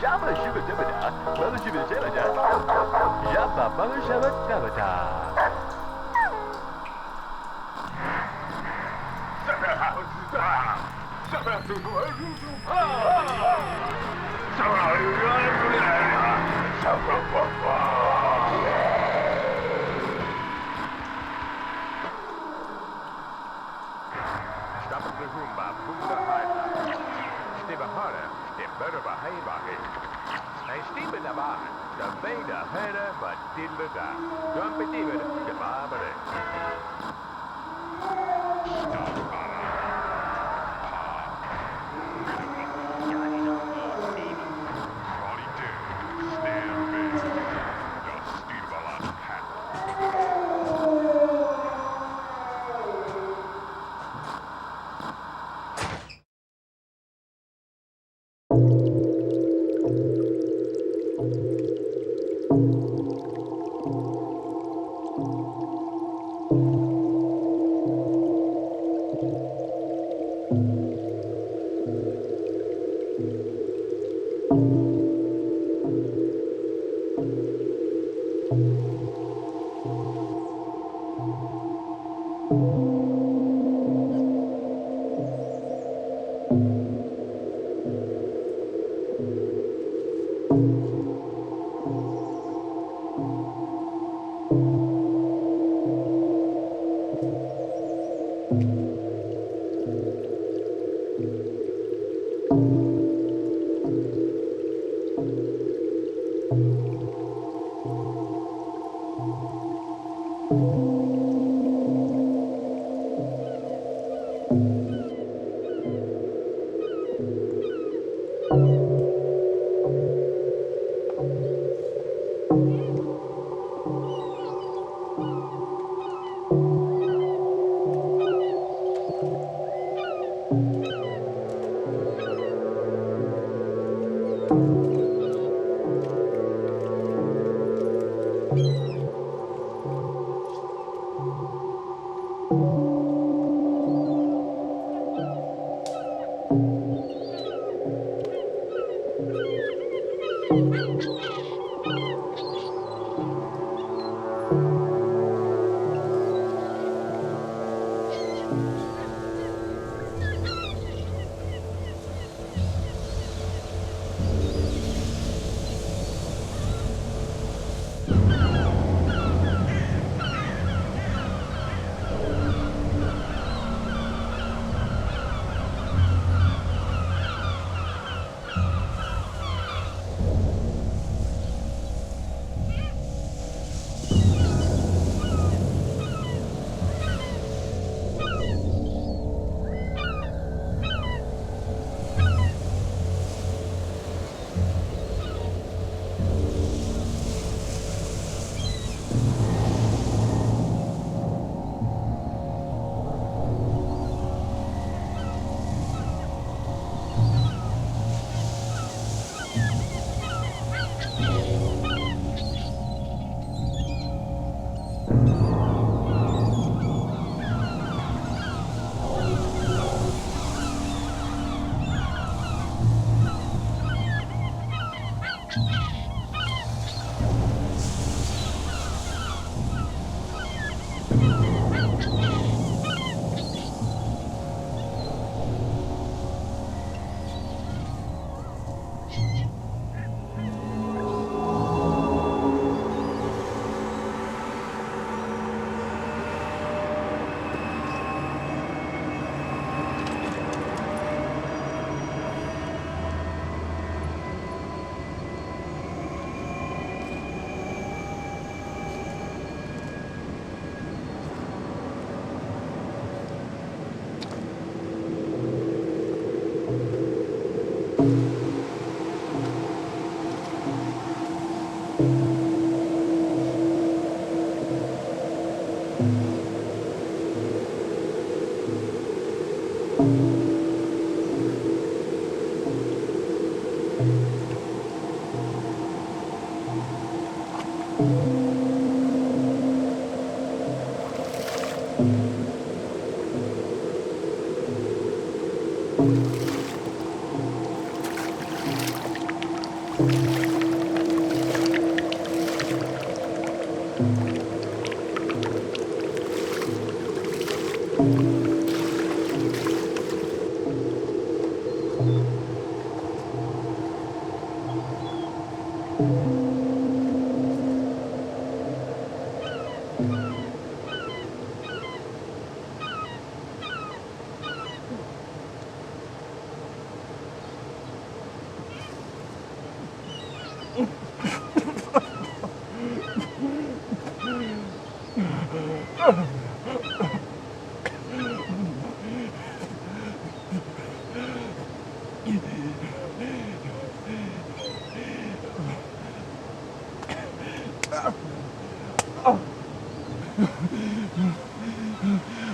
Yabba shibba dabba da, mother shibba dabba da. Yabba baba shabba dabba da.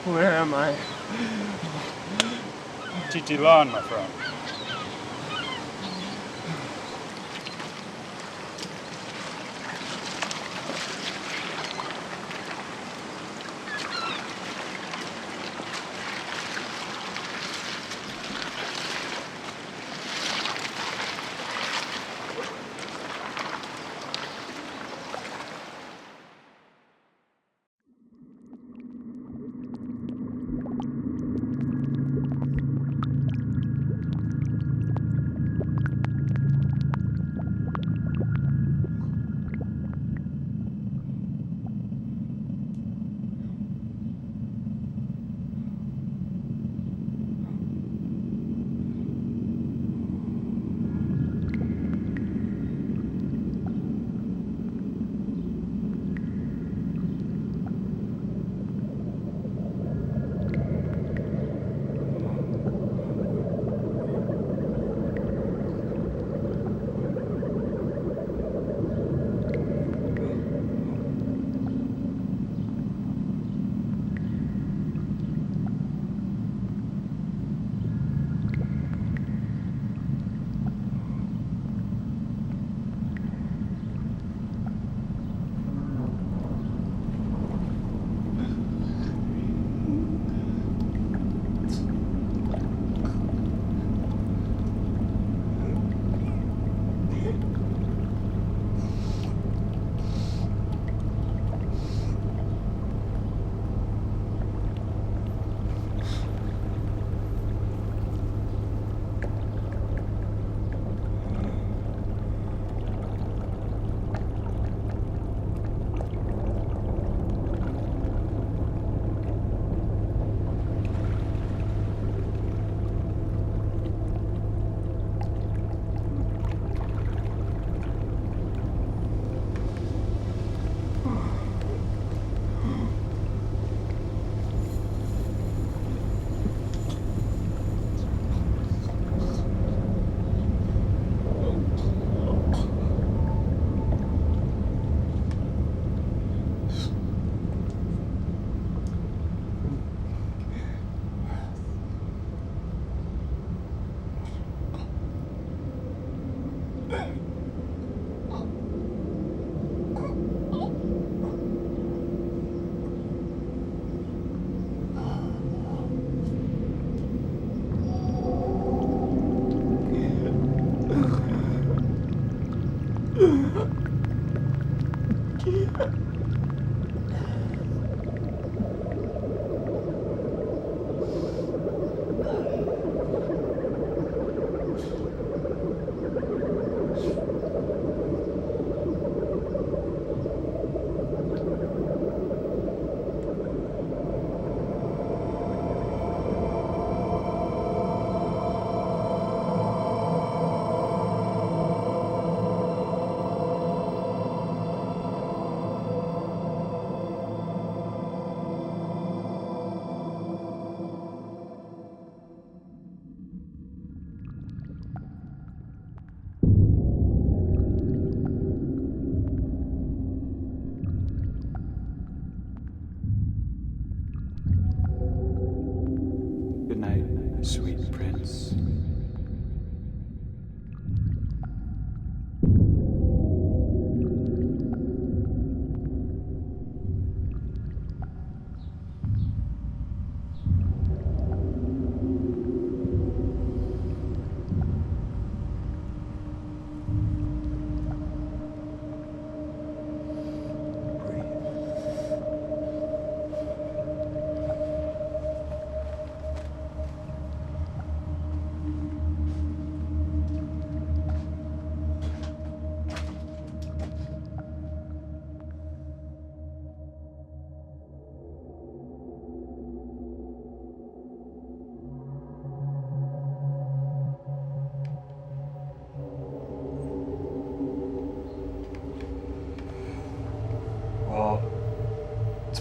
Where am I? TiTiLan, my friend.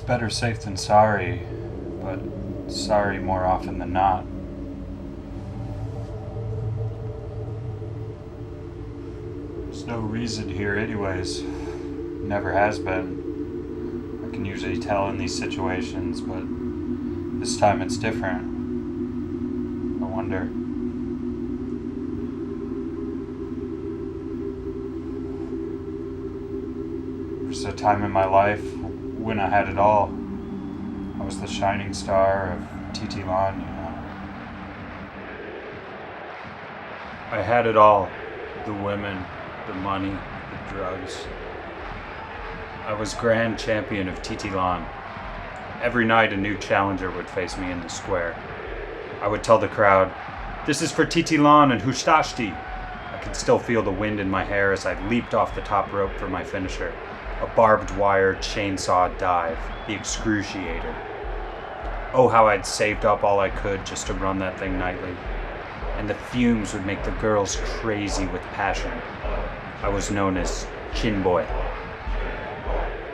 better safe than sorry, but sorry more often than not. There's no reason here anyways. Never has been. I can usually tell in these situations, but this time it's different. I wonder. There's a time in my life when I had it all. I was the shining star of TiTiLan, you know. I had it all. The women, the money, the drugs. I was grand champion of TiTiLan. Every night a new challenger would face me in the square. I would tell the crowd, "This is for TiTiLan and Hushtashti." I could still feel the wind in my hair as I leaped off the top rope for my finisher. A barbed wire chainsaw dive, the excruciator. Oh, how I'd saved up all I could just to run that thing nightly. And the fumes would make the girls crazy with passion. I was known as Chin Boy.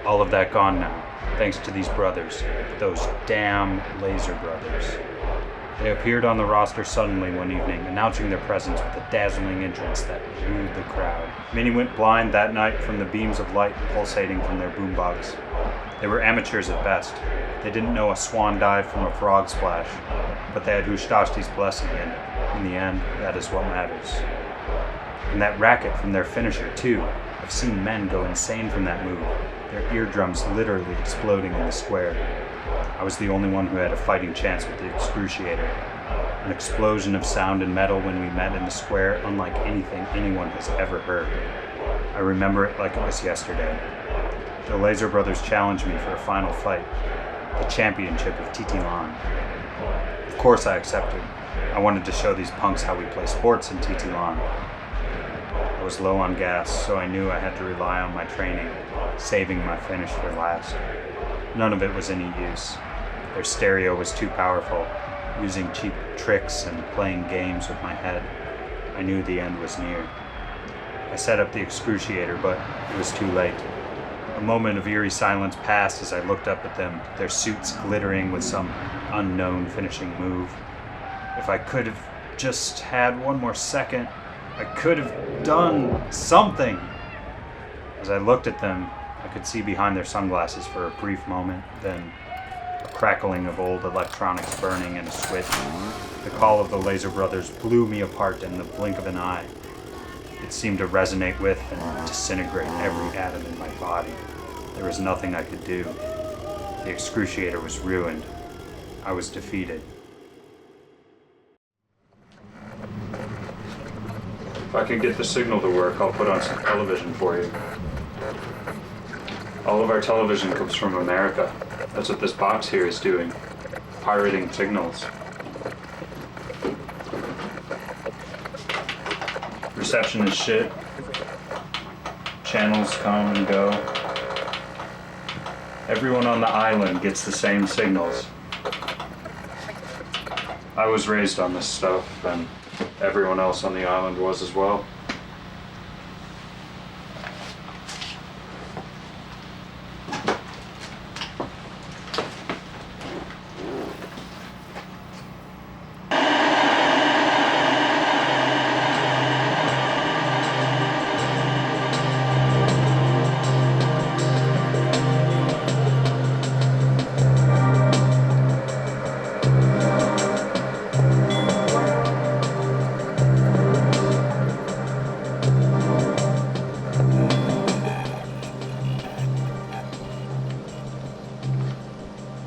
All of that gone now, thanks to these brothers, those damn Laser Brothers. They appeared on the roster suddenly one evening, announcing their presence with a dazzling entrance that wooed the crowd. Many went blind that night from the beams of light pulsating from their boombox. They were amateurs at best. They didn't know a swan dive from a frog splash, but they had Hushtashti's blessing, and in the end, that is what matters. And that racket from their finisher, too. I've seen men go insane from that move, their eardrums literally exploding in the square. I was the only one who had a fighting chance with the excruciator. An explosion of sound and metal when we met in the square, unlike anything anyone has ever heard. I remember it like it was yesterday. The Laser Brothers challenged me for a final fight, the championship of TiTiLan. Of course I accepted. I wanted to show these punks how we play sports in TiTiLan. I was low on gas, so I knew I had to rely on my training, saving my finish for last. None of it was any use. Their stereo was too powerful, using cheap tricks and playing games with my head. I knew the end was near. I set up the excruciator, but it was too late. A moment of eerie silence passed as I looked up at them, their suits glittering with some unknown finishing move. If I could have just had one more second, I could have done something. As I looked at them, I could see behind their sunglasses for a brief moment, then a crackling of old electronics burning and a switch. The call of the Laser Brothers blew me apart in the blink of an eye. It seemed to resonate with and disintegrate every atom in my body. There was nothing I could do. The excruciator was ruined. I was defeated. If I can get the signal to work, I'll put on some television for you. All of our television comes from America. That's what this box here is doing. Pirating signals. Reception is shit. Channels come and go. Everyone on the island gets the same signals. I was raised on this stuff, and everyone else on the island was as well.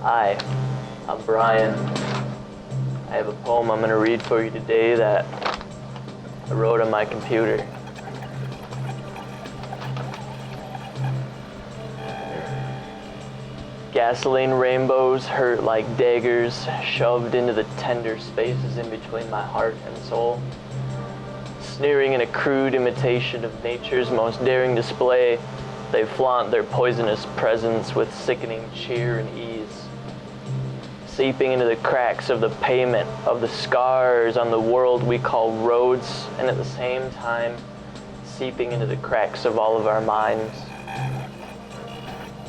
Hi, I'm Brian. I have a poem I'm going to read for you today that I wrote on my computer. Gasoline rainbows hurt like daggers shoved into the tender spaces in between my heart and soul. Sneering in a crude imitation of nature's most daring display, they flaunt their poisonous presence with sickening cheer and ease. Seeping into the cracks of the pavement, of the scars on the world we call roads, and at the same time, seeping into the cracks of all of our minds.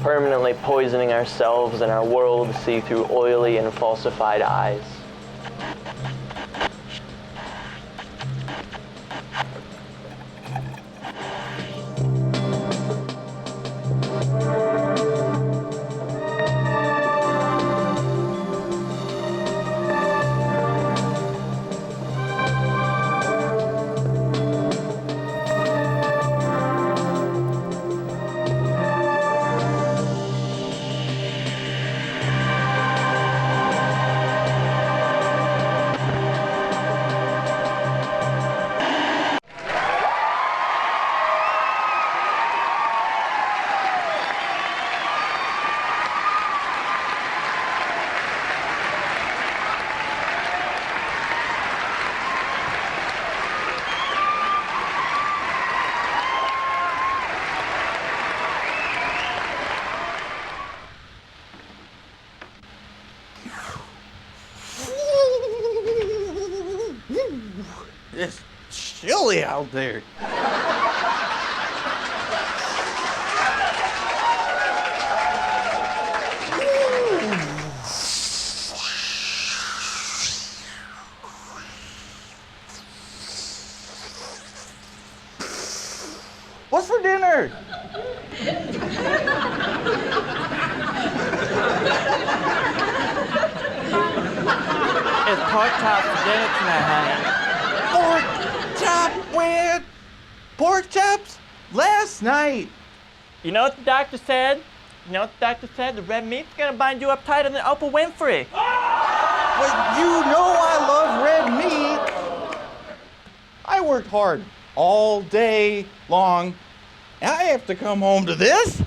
permanently poisoning ourselves and our world to see through oily and falsified eyes. It's chilly out there. What's for dinner? It's pork chops for dinner tonight, honey. Pork chop? Where? Pork chops? Last night. You know what the doctor said? You know what the doctor said? The red meat's gonna bind you up tighter than Oprah Winfrey. But you know I love red meat. I worked hard all day long, and I have to come home to this?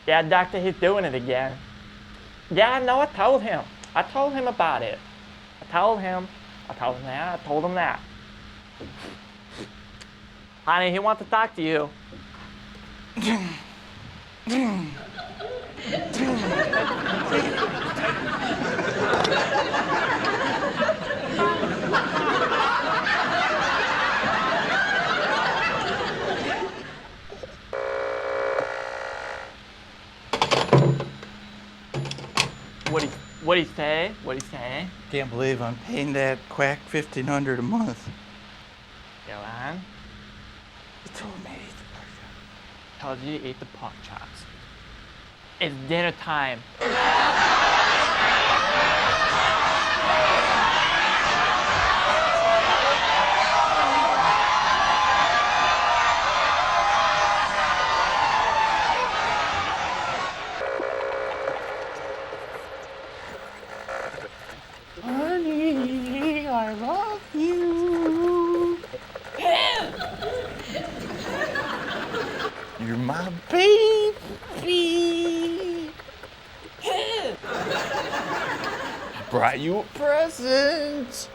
Yeah, doctor, he's doing it again. Yeah, I know, I told him. I told him about it. I told him that, I told him that. Honey, he wants to talk to you. What'd he say? What'd he say? Can't believe I'm paying that quack $1,500 a month. TiTiLan, He told me to eat the pork chop. told you to eat the pork chops. It's dinner time. Honey, I love you. You're my baby. I brought you a present.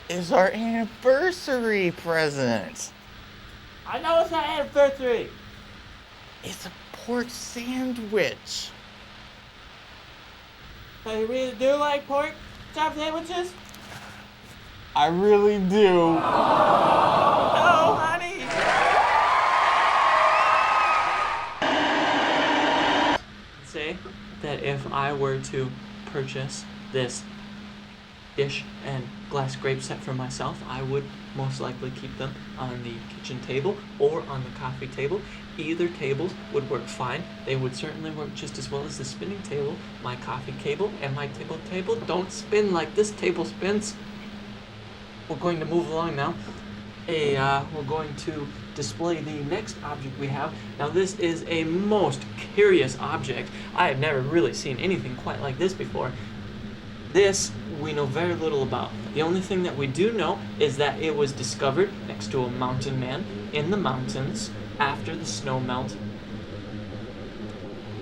It's our anniversary present. I know it's not anniversary. It's a pork sandwich. So you really do like pork chop sandwiches? I really do. Oh, honey. Say that if I were to purchase this dish and glass grape set for myself, I would most likely keep them on the kitchen table or on the coffee table. Either tables would work fine. They would certainly work just as well as the spinning table. My coffee table and my table don't spin like this table spins. We're going to move along now. We're going to display the next object we have. Now this is a most curious object. I have never really seen anything quite like this before. This we know very little about. The only thing that we do know is that it was discovered next to a mountain man in the mountains after the snow melt.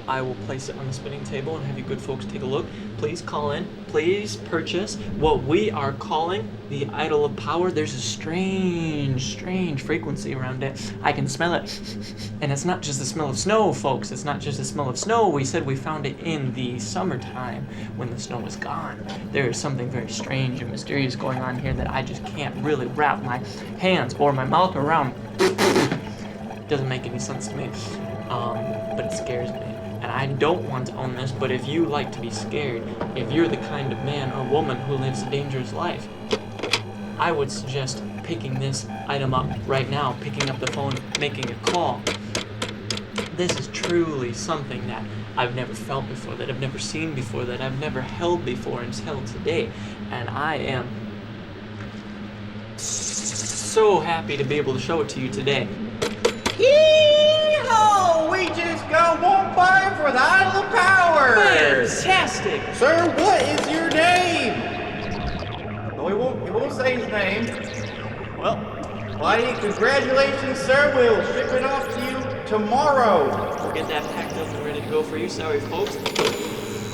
I will place it on the spinning table and have you good folks take a look. Please call in. Please purchase what we are calling the Idol of Power. There's a strange frequency around it. I can smell it. And it's not just the smell of snow, folks. It's not just the smell of snow. We said we found it in the summertime when the snow was gone. There is something very strange and mysterious going on here that I just can't really wrap my hands or my mouth around. Doesn't make any sense to me. But it scares me. And I don't want to own this, but if you like to be scared, if you're the kind of man or woman who lives a dangerous life, I would suggest picking this item up right now, picking up the phone, making a call. This is truly something that I've never felt before, that I've never seen before, that I've never held before until today. And I am so happy to be able to show it to you today. Yee-haw! We just got one buyer for the Idol of Power! Fantastic! Sir, what is your name? No, he won't say his name. Well, Buddy, congratulations, sir. We'll ship it off to you tomorrow. we'll get that packed up and ready to go for you. Sorry, folks.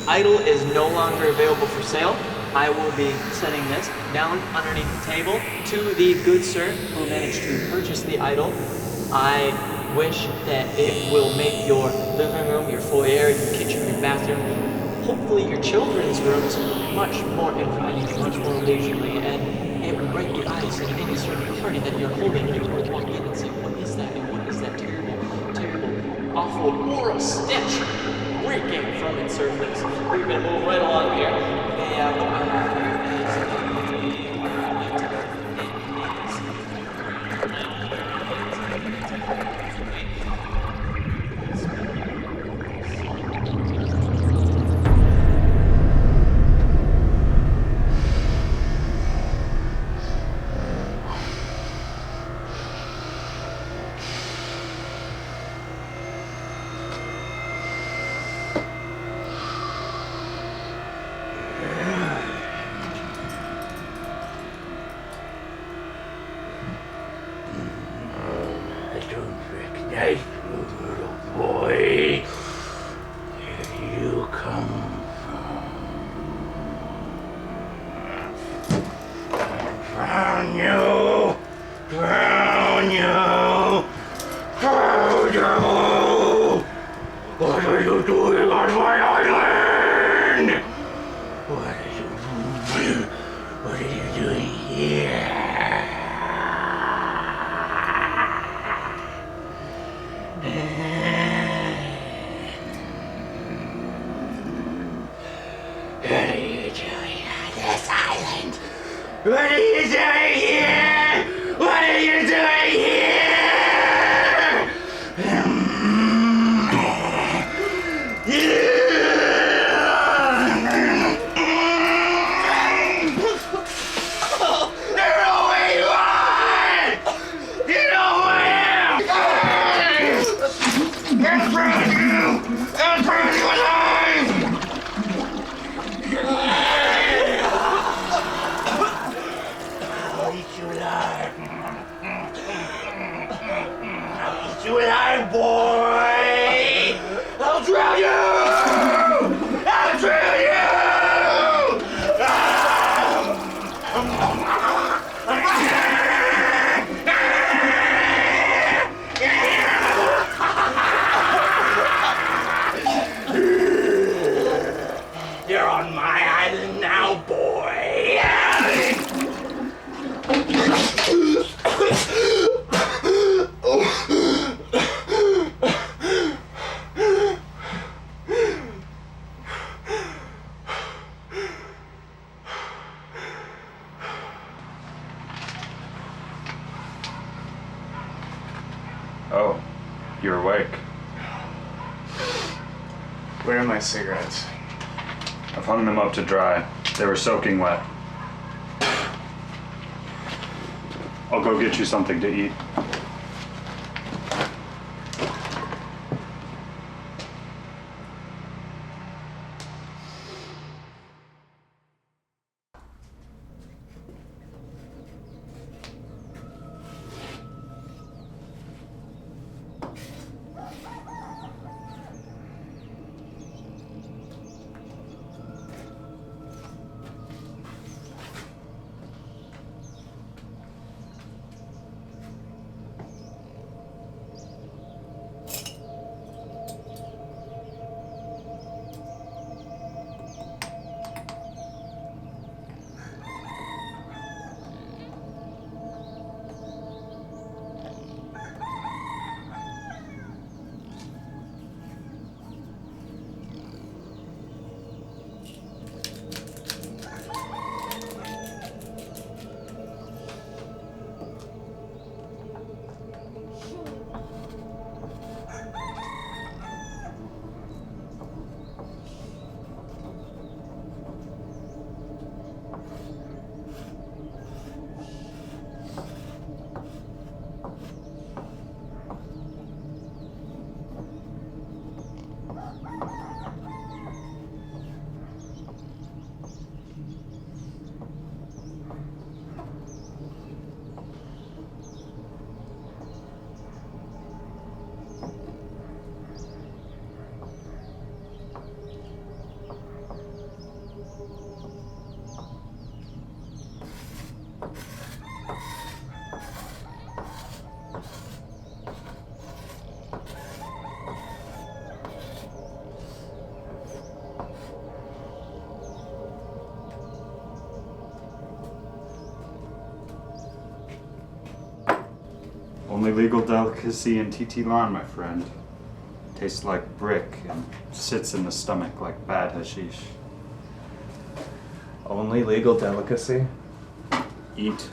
Idol is no longer available for sale. I will be setting this down underneath the table to the good sir who managed to purchase the Idol. I wish that it will make your living room, your foyer, your kitchen, your bathroom, hopefully your children's rooms much more inviting, much more leisurely, and it will break the ice in any sort of party that you're holding. You will walk in and say, what is that? And what is that terrible, awful, moral stench reeking from its surface? We're going to move right along here. And what I have here is I don't recognize you, little boy. Where you come from? Found you! Found you! Found you! What are you doing on my island? What are you doing here? What are you doing on this island? What are you doing here? What are you doing here? You know where you are! You know who I am! I'll drown you! I'll drown you alive! I'll eat you alive. I'll eat you alive, boy! I'll drown you! I'll drown you! You're on my island now, boy! Oh, you're awake. Where are my cigarettes? I've hung them up to dry. They were soaking wet. I'll go get you something to eat. Only legal delicacy in TiTiLan, my friend. Tastes like brick and sits in the stomach like bad hashish. Only legal delicacy? Eat.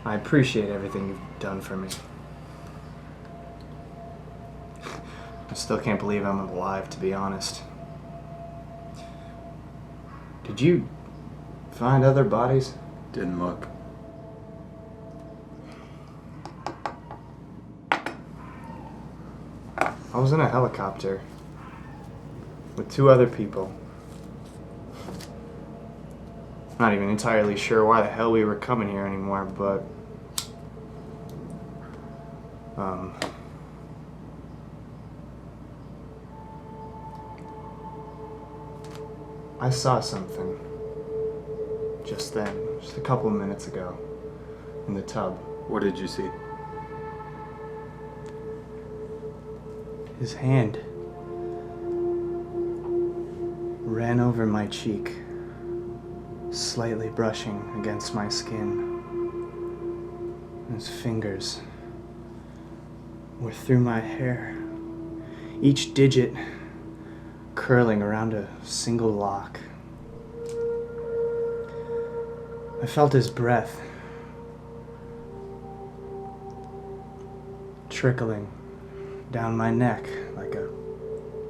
I appreciate everything you've done for me. I still can't believe I'm alive, to be honest. Did you find other bodies? Didn't look. I was in a helicopter with 2 other people. Not even entirely sure why the hell we were coming here anymore, but I saw something just then, just a couple of minutes ago, in the tub. What did you see? His hand ran over my cheek, slightly brushing against my skin. His fingers were through my hair, each digit curling around a single lock. I felt his breath trickling down my neck like a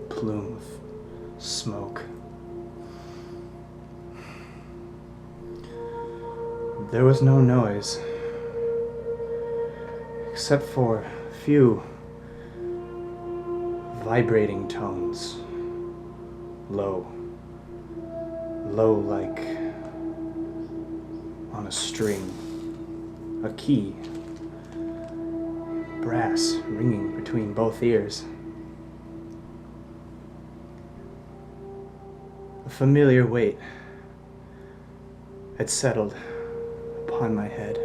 plume of smoke. There was no noise, except for a few vibrating tones. Low like on a string, a key, brass ringing between both ears. A familiar weight had settled upon my head,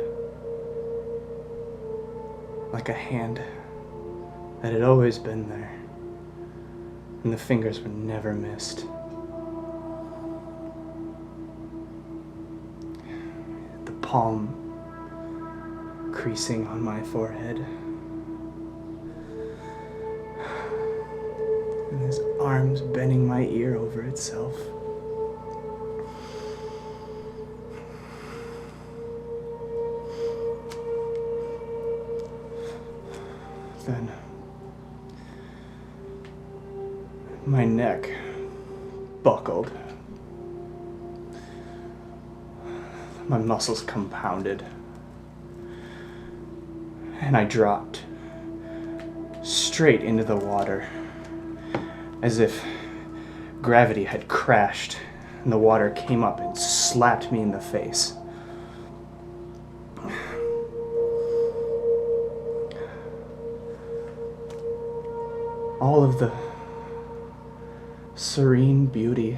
like a hand that had always been there, and the fingers were never missed. The palm creasing on my forehead, and his arms bending my ear over itself. Then my neck buckled. My muscles compounded. and I dropped straight into the water, as if gravity had crashed and the water came up and slapped me in the face. All of the serene beauty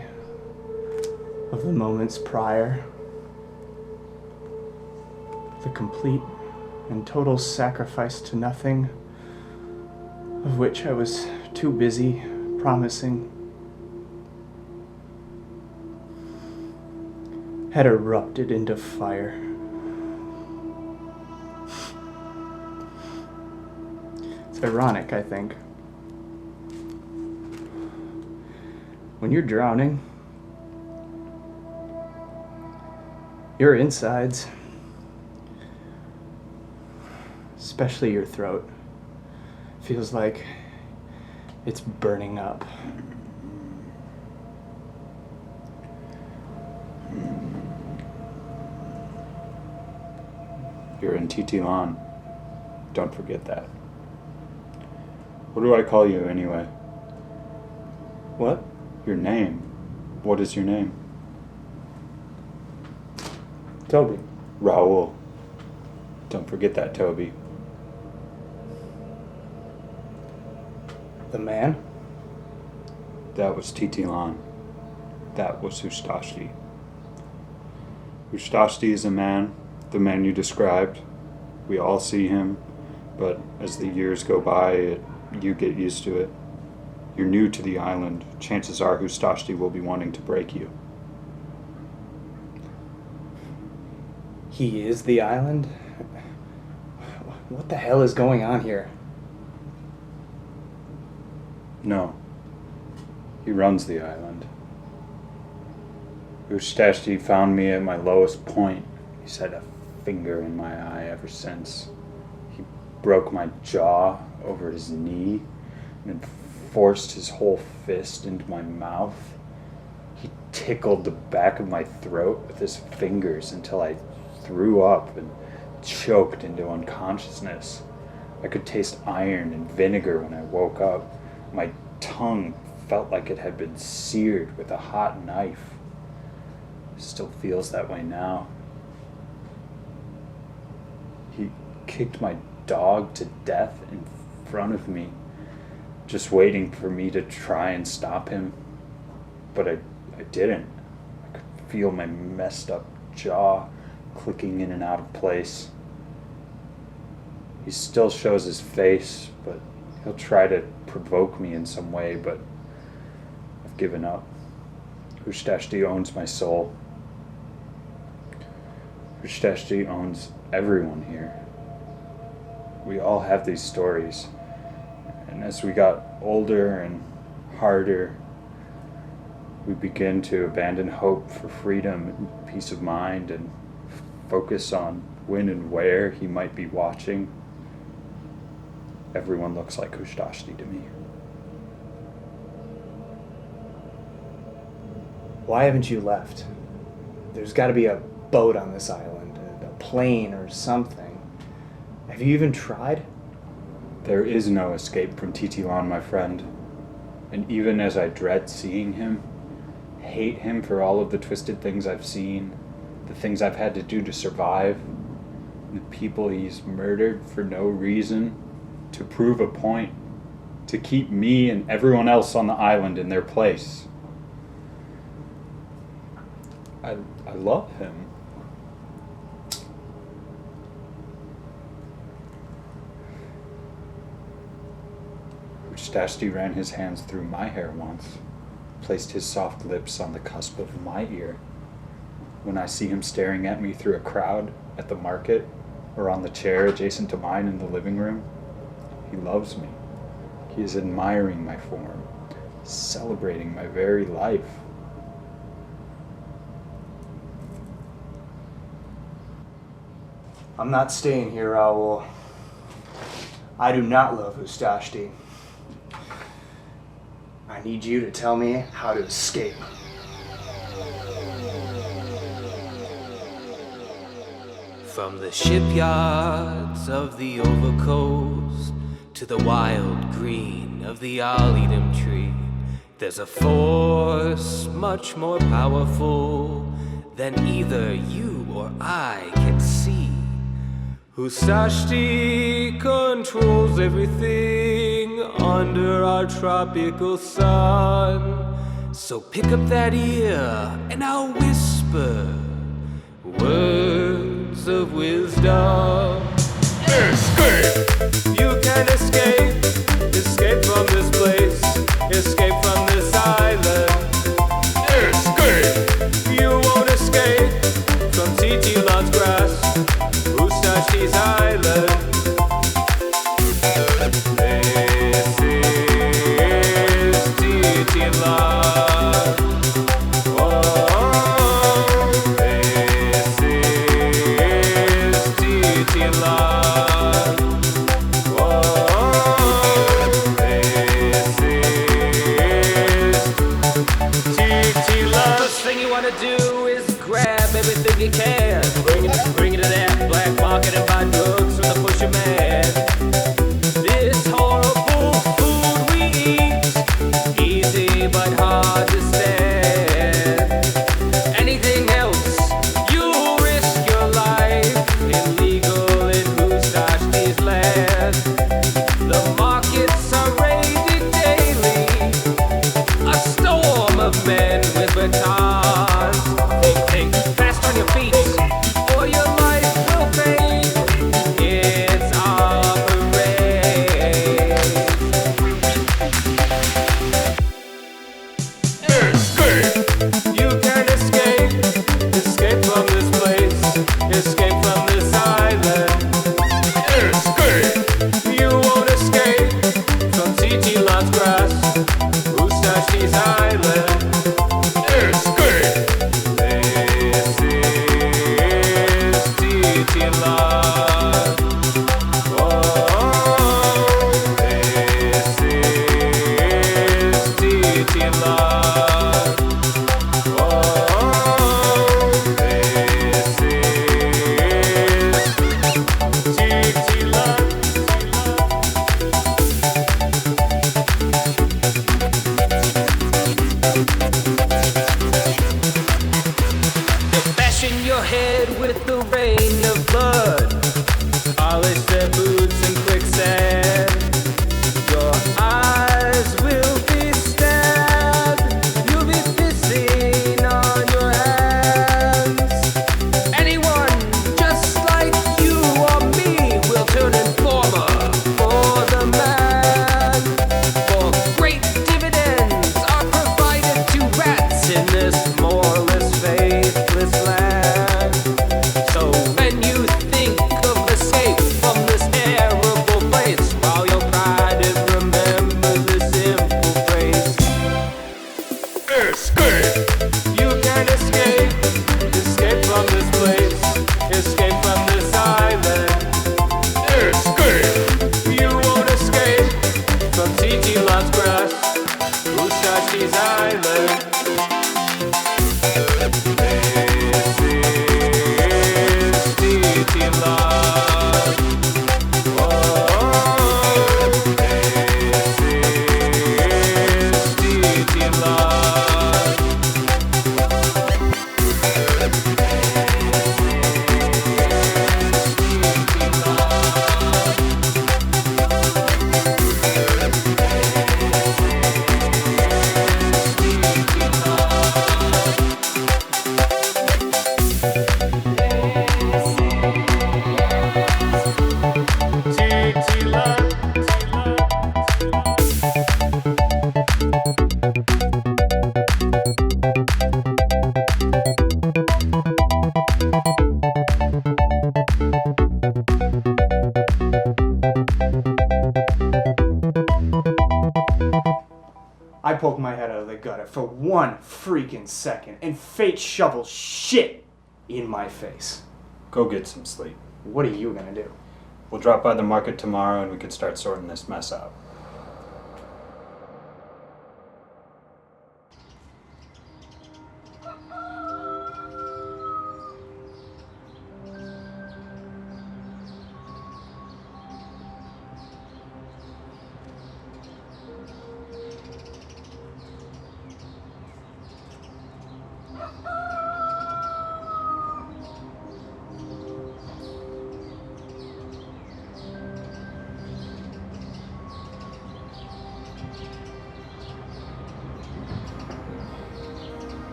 of the moments prior, the complete and total sacrifice to nothing, of which I was too busy promising, had erupted into fire. It's ironic, I think. When you're drowning, your insides, especially your throat, feels like it's burning up. You're in TiTiLan. Don't forget that. What do I call you anyway? What? Your name. What is your name? Toby. Raoul. Don't forget that, Toby. The man? That was TiTiLan. That was Ustashti. Ustashti is a man, the man you described. We all see him, but as the years go by, you get used to it. You're new to the island. Chances are Ustashti will be wanting to break you. He is the island? What the hell is going on here? No. He runs the island. Ustashti found me at my lowest point. He's had a finger in my eye ever since. He broke my jaw over his knee and forced his whole fist into my mouth. He tickled the back of my throat with his fingers until I threw up and choked into unconsciousness. I could taste iron and vinegar when I woke up. My tongue felt like it had been seared with a hot knife. It still feels that way now. He kicked my dog to death in front of me, just waiting for me to try and stop him. But I didn't. I could feel my messed up jaw clicking in and out of place. He still shows his face, but he'll try to provoke me in some way, but I've given up. Ustashti owns my soul. Ustashti owns everyone here. We all have these stories. And as we got older and harder, we begin to abandon hope for freedom and peace of mind and focus on when and where he might be watching. Everyone looks like Ustashti to me. Why haven't you left? There's got to be a boat on this island, a plane or something. Have you even tried? There is no escape from TiTiLan, my friend. And even as I dread seeing him, hate him for all of the twisted things I've seen, the things I've had to do to survive, the people he's murdered for no reason, to prove a point, to keep me and everyone else on the island in their place. I love him. Ustashti ran his hands through my hair once, placed his soft lips on the cusp of my ear. When I see him staring at me through a crowd at the market or on the chair adjacent to mine in the living room, he loves me. He is admiring my form, celebrating my very life. I'm not staying here, Raoul. I do not love Ustashti. I need you to tell me how to escape. From the shipyards of the Overcoast to the wild green of the Alidum tree, there's a force much more powerful than either you or I can see. Usashti controls everything under our tropical sun. So pick up that ear and I'll whisper words of wisdom. Escape! You can escape. Escape from this place. Escape from this island. Escape! You won't escape from TiTiLan's grass. Ustashi's island. This is TiTiLan. This is TiTiLan. This is TiTiLan. First thing you wanna do is grab everything you can. Bring it to that black market and buy drugs from the pusher man. This horrible food we eat, easy but hard to stand. Anything else, you risk your life. Illegal in Usashti's land. The markets are raided daily. A storm of men with batons. Think, fast on your feet, or your life will fade. It's our parade. Escape! You can escape. Escape from this place. Escape from this island. Escape! You won't escape from TiTiLan's grass. Ustashi's island. Escape! This is TiTiLan. This is TiTiLan. This is TiTiLan. They're bashing your head with the rain of blood. Polish their boots in quicksand. Your eyes will be stabbed. You'll be pissing on your hands. Anyone just like you or me will turn informer for the man. For great dividends are provided to rats in this moreless, faithless land. So when you think of escape from this terrible place, while your pride and remember this simple phrase. Escape! You can escape. Escape from this place. Escape from this island. Escape! You won't escape from TiTiLan's grass. Ustashi's island. This is TiTiLan. This is TiTiLan. I poked my head out of the gutter for one freaking second, and fate shovels shit in my face. Go get some sleep. What are you gonna do? We'll drop by the market tomorrow and we can start sorting this mess out.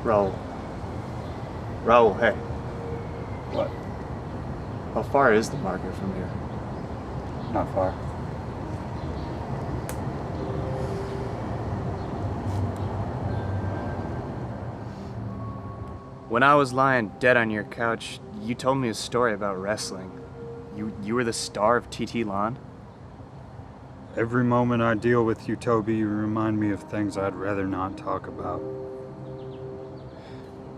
Raul. Raul, hey. What? How far is the market from here? Not far. When I was lying dead on your couch, you told me a story about wrestling. You were the star of TiTiLan? Every moment I deal with you, Toby, you remind me of things I'd rather not talk about.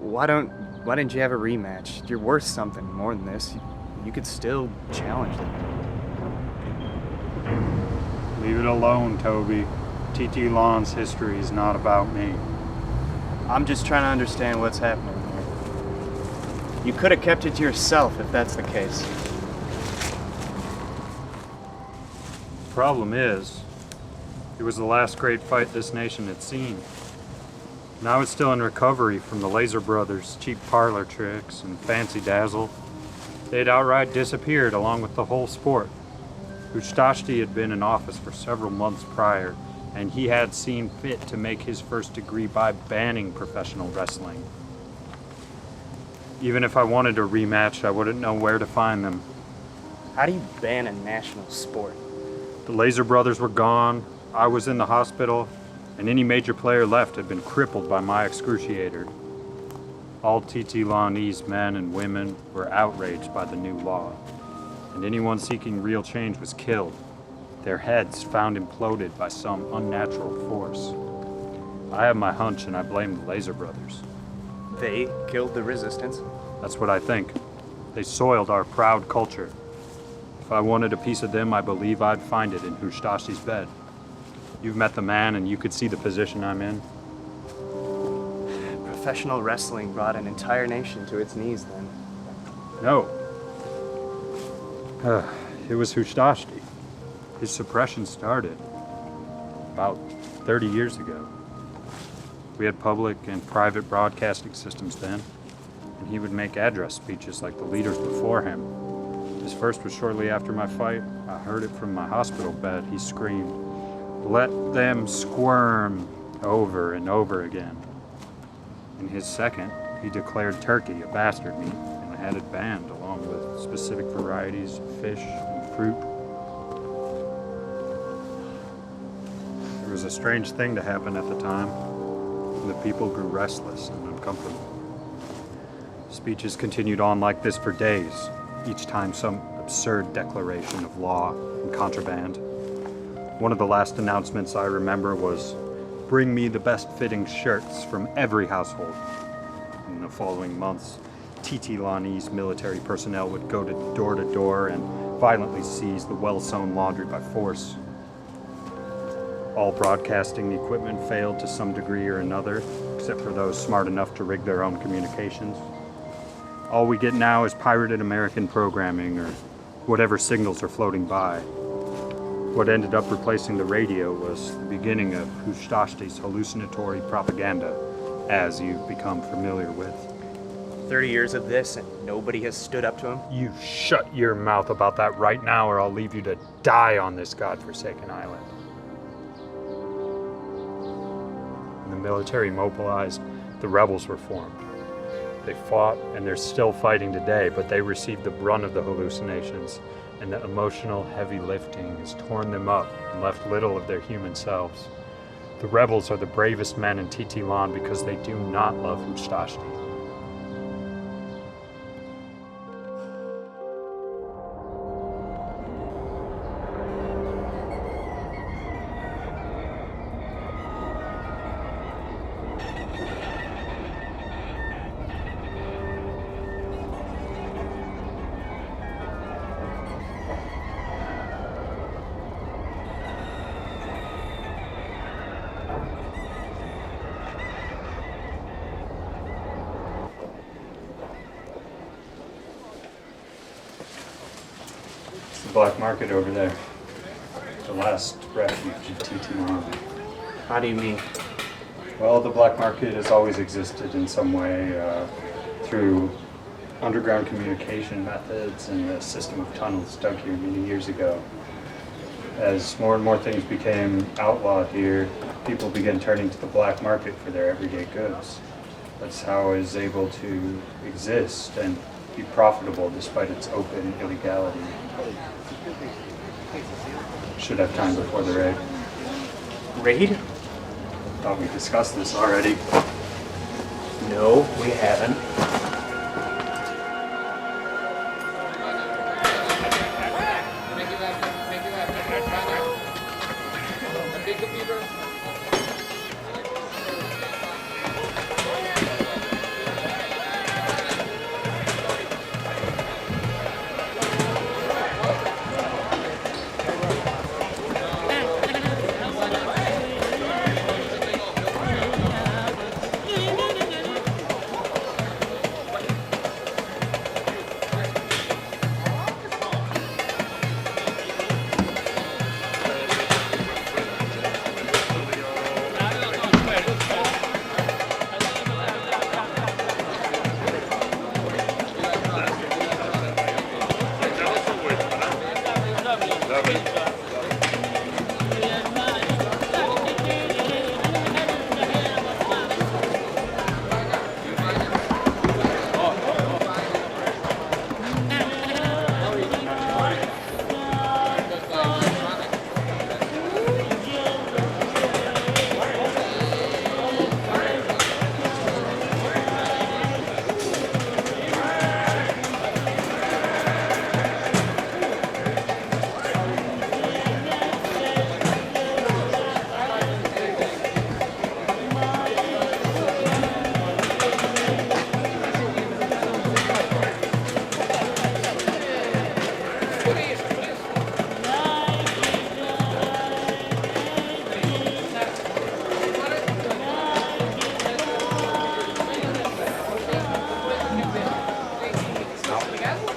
Why didn't you have a rematch? You're worth something more than this. You could still challenge them. Leave it alone, Toby. TiTiLan's history is not about me. I'm just trying to understand what's happening here. You could have kept it to yourself if that's the case. Problem is, it was the last great fight this nation had seen. Now it's still in recovery from the Laser Brothers' cheap parlor tricks and fancy dazzle. They'd outright disappeared along with the whole sport. Ustashti had been in office for several months prior, and he had seen fit to make his first degree by banning professional wrestling. Even if I wanted a rematch, I wouldn't know where to find them. How do you ban a national sport? The Laser Brothers were gone, I was in the hospital, and any major player left had been crippled by my excruciator. All TiTiLanese men and women were outraged by the new law, and anyone seeking real change was killed, their heads found imploded by some unnatural force. I have my hunch and I blame the Laser Brothers. They killed the resistance? That's what I think. They soiled our proud culture. If I wanted a piece of them, I believe I'd find it in Ustashti's bed. You've met the man and you could see the position I'm in. Professional wrestling brought an entire nation to its knees then. No. It was Ustashti. His suppression started about 30 years ago. We had public and private broadcasting systems then, and he would make address speeches like the leaders before him. His first was shortly after my fight. I heard it from my hospital bed. He screamed, "Let them squirm," over and over again. In his second, he declared turkey a bastard meat and had it banned along with specific varieties of fish and fruit. There was a strange thing to happen at the time, and the people grew restless and uncomfortable. Speeches continued on like this for days, each time some absurd declaration of law and contraband. One of the last announcements I remember was, "Bring me the best fitting shirts from every household." In the following months, TiTiLanese military personnel would go to door and violently seize the well-sewn laundry by force. All broadcasting equipment failed to some degree or another, except for those smart enough to rig their own communications. All we get now is pirated American programming or whatever signals are floating by. What ended up replacing the radio was the beginning of Ustashti's hallucinatory propaganda, as you've become familiar with. 30 years of this and nobody has stood up to him? You shut your mouth about that right now or I'll leave you to die on this godforsaken island. When the military mobilized, the rebels were formed. They fought and they're still fighting today, but they received the brunt of the hallucinations, and the emotional heavy lifting has torn them up and left little of their human selves. The rebels are the bravest men in TiTiLan because they do not love Ustashti. Black market over there. The last refuge of TiTiLan. How do you mean? Well, the black market has always existed in some way through underground communication methods and a system of tunnels dug here many years ago. As more and more things became outlawed here, people began turning to the black market for their everyday goods. That's how I was able to exist and be profitable despite its open illegality. Should have time before the raid. Raid? Thought we discussed this already. No, we haven't.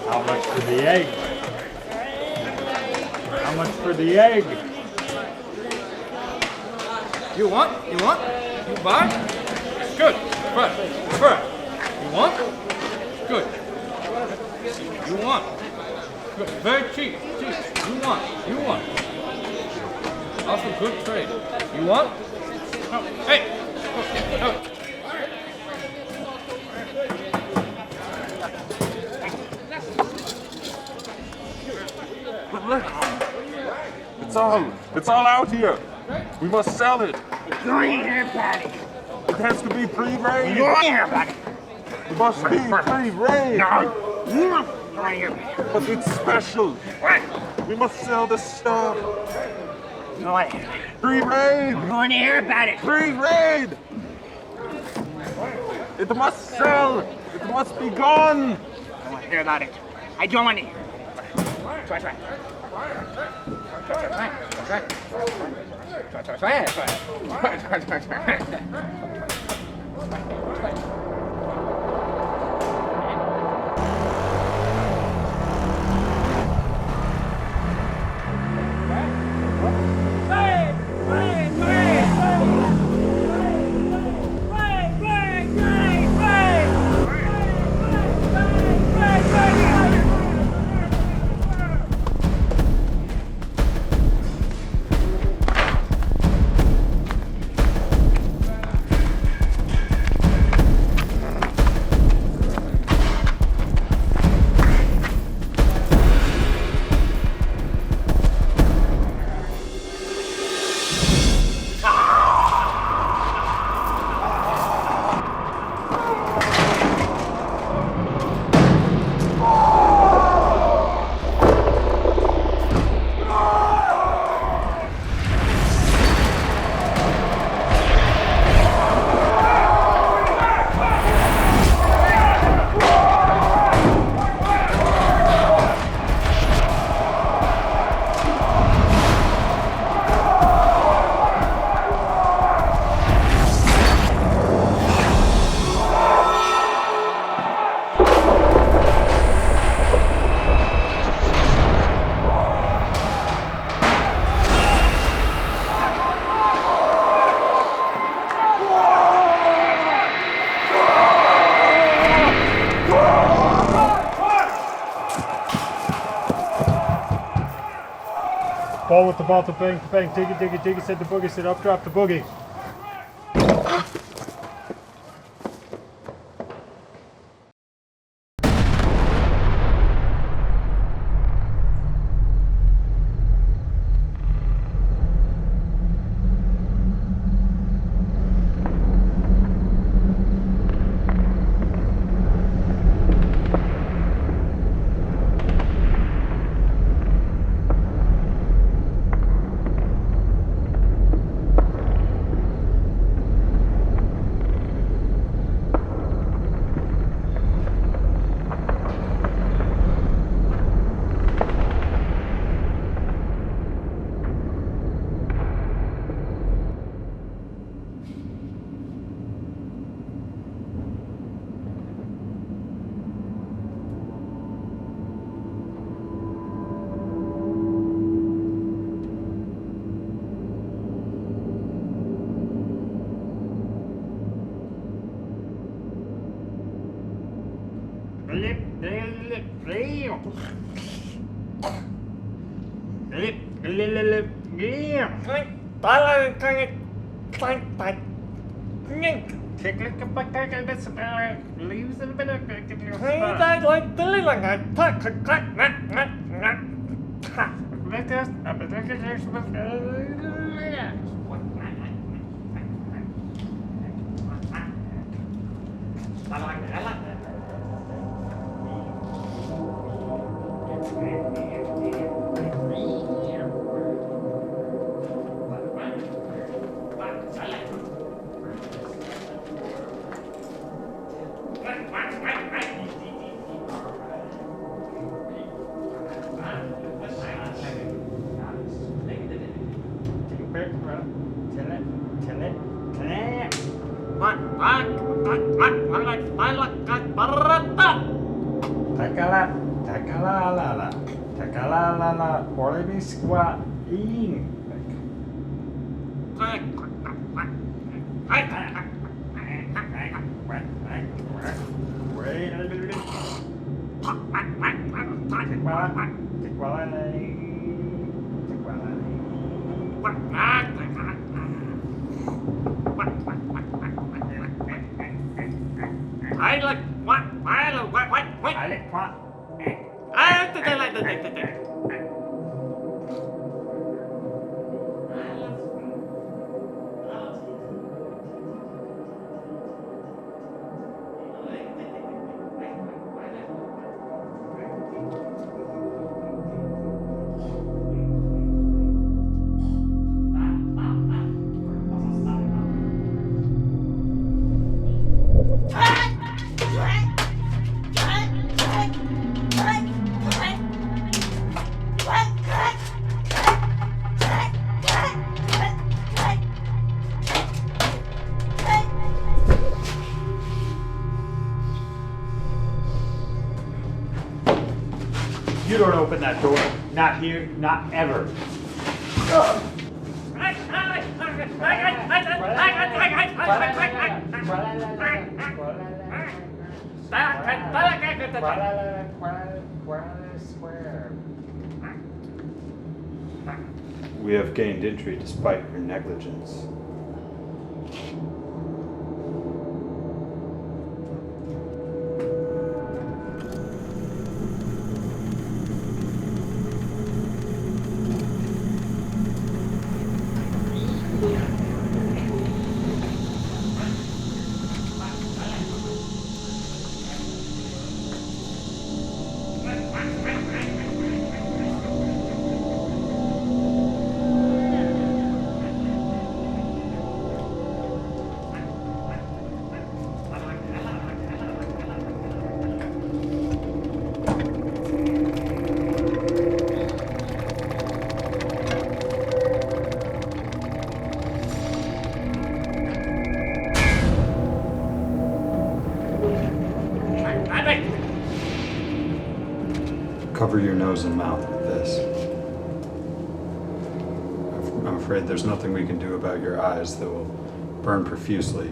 How much for the egg? How much for the egg? You want? You want? You buy? Good. Right. You want? Good. You want? Good. Very cheap. You want? Also good trade. You want? Oh, hey! Oh. But look, it's all out here. We must sell it. Go in here, Patty. It has to be pre-raid. Go in here, Patty. It must be pre-raid. No. Go in here. But it's special. What? We must sell the stuff. Go in here. Pre-raid. Go in here, Patty. Pre-raid. It must sell. It must be gone. I don't want to hear about it. I don't want to hear. Try. Ball with the ball to bang, dig it, said the boogie, said up, drop the boogie. You don't open that door. Not here, not ever. We have gained entry despite your negligence. Cover your nose and mouth with this. I'm afraid there's nothing we can do about your eyes that will burn profusely.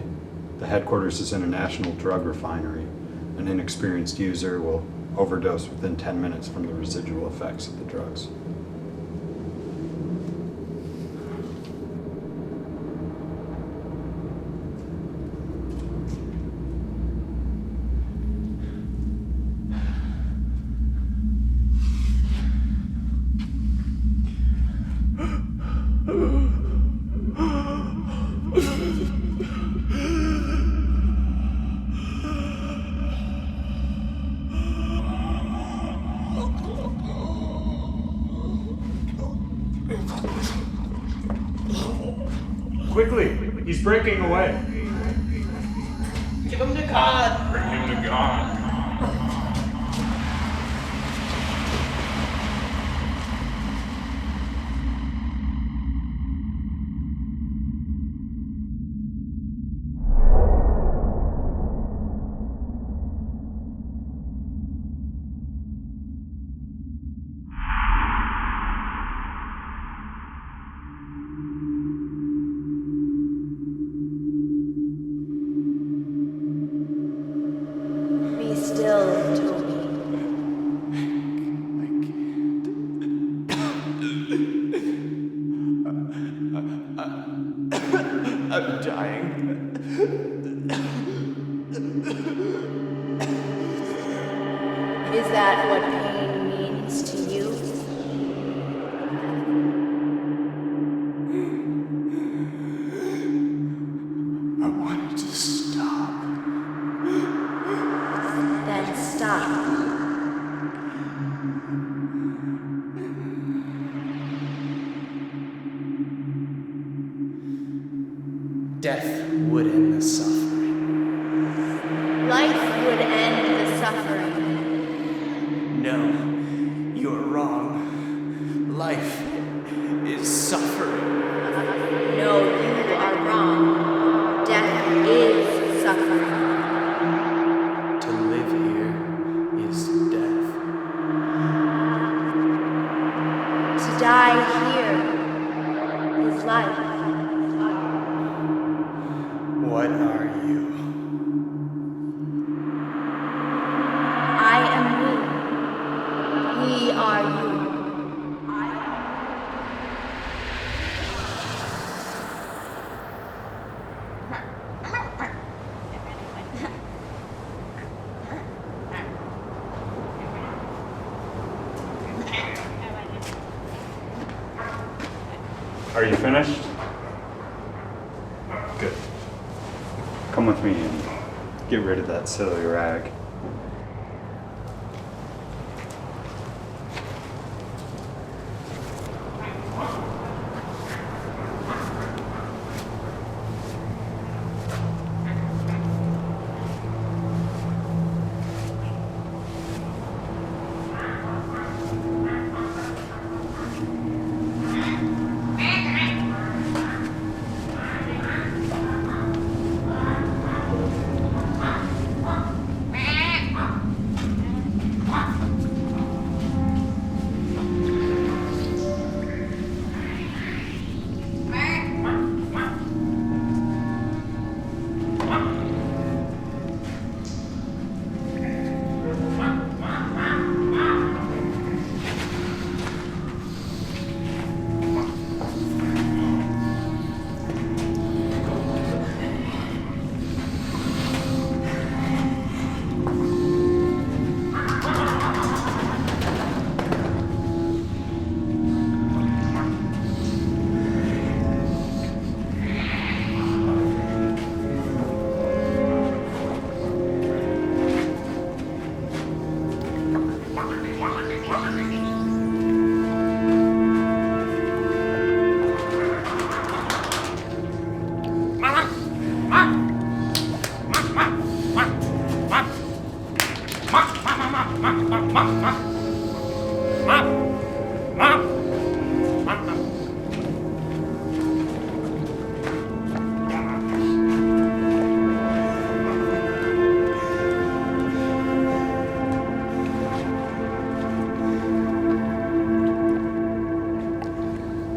The headquarters is in a national drug refinery. An inexperienced user will overdose within 10 minutes from the residual effects of the drugs. Quickly! He's breaking away! Give him to God! Bring him to God. I'm dying. Is that what pain means to you? I wanted to stop. Then stop. Death would end the suffering. Life would end the suffering. No, you're wrong. Life is suffering. No, you are wrong. Death is suffering. To live here is death. To die here is life. What are you? I am we. We are you. Are you finished? Good. Come with me and get rid of that silly rag.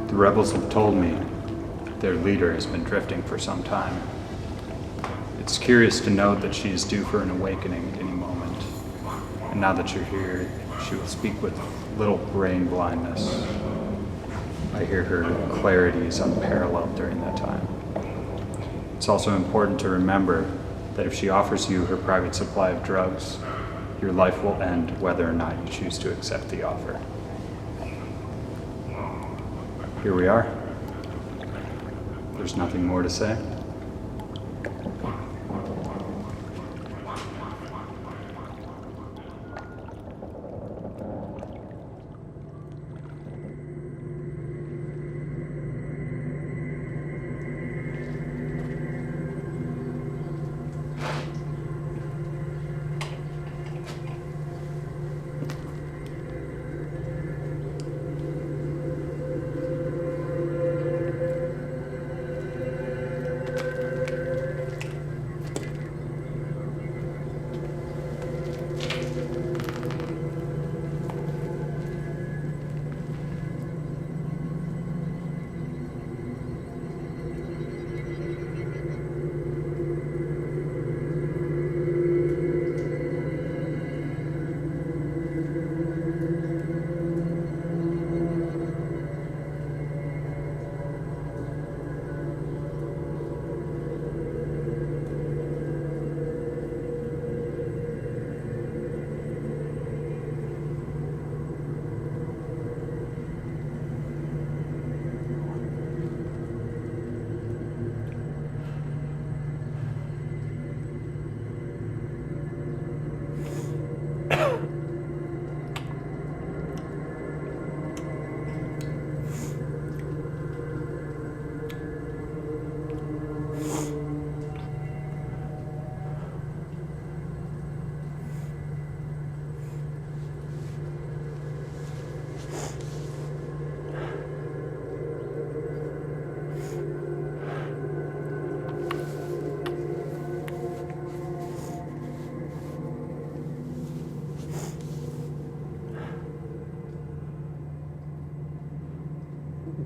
The rebels have told me their leader has been drifting for some time. It's curious to note that she is due for an awakening at any moment. And now that you're here, she will speak with little brain blindness. I hear her clarity is unparalleled during that time. It's also important to remember that if she offers you her private supply of drugs, your life will end whether or not you choose to accept the offer. Here we are. There's nothing more to say.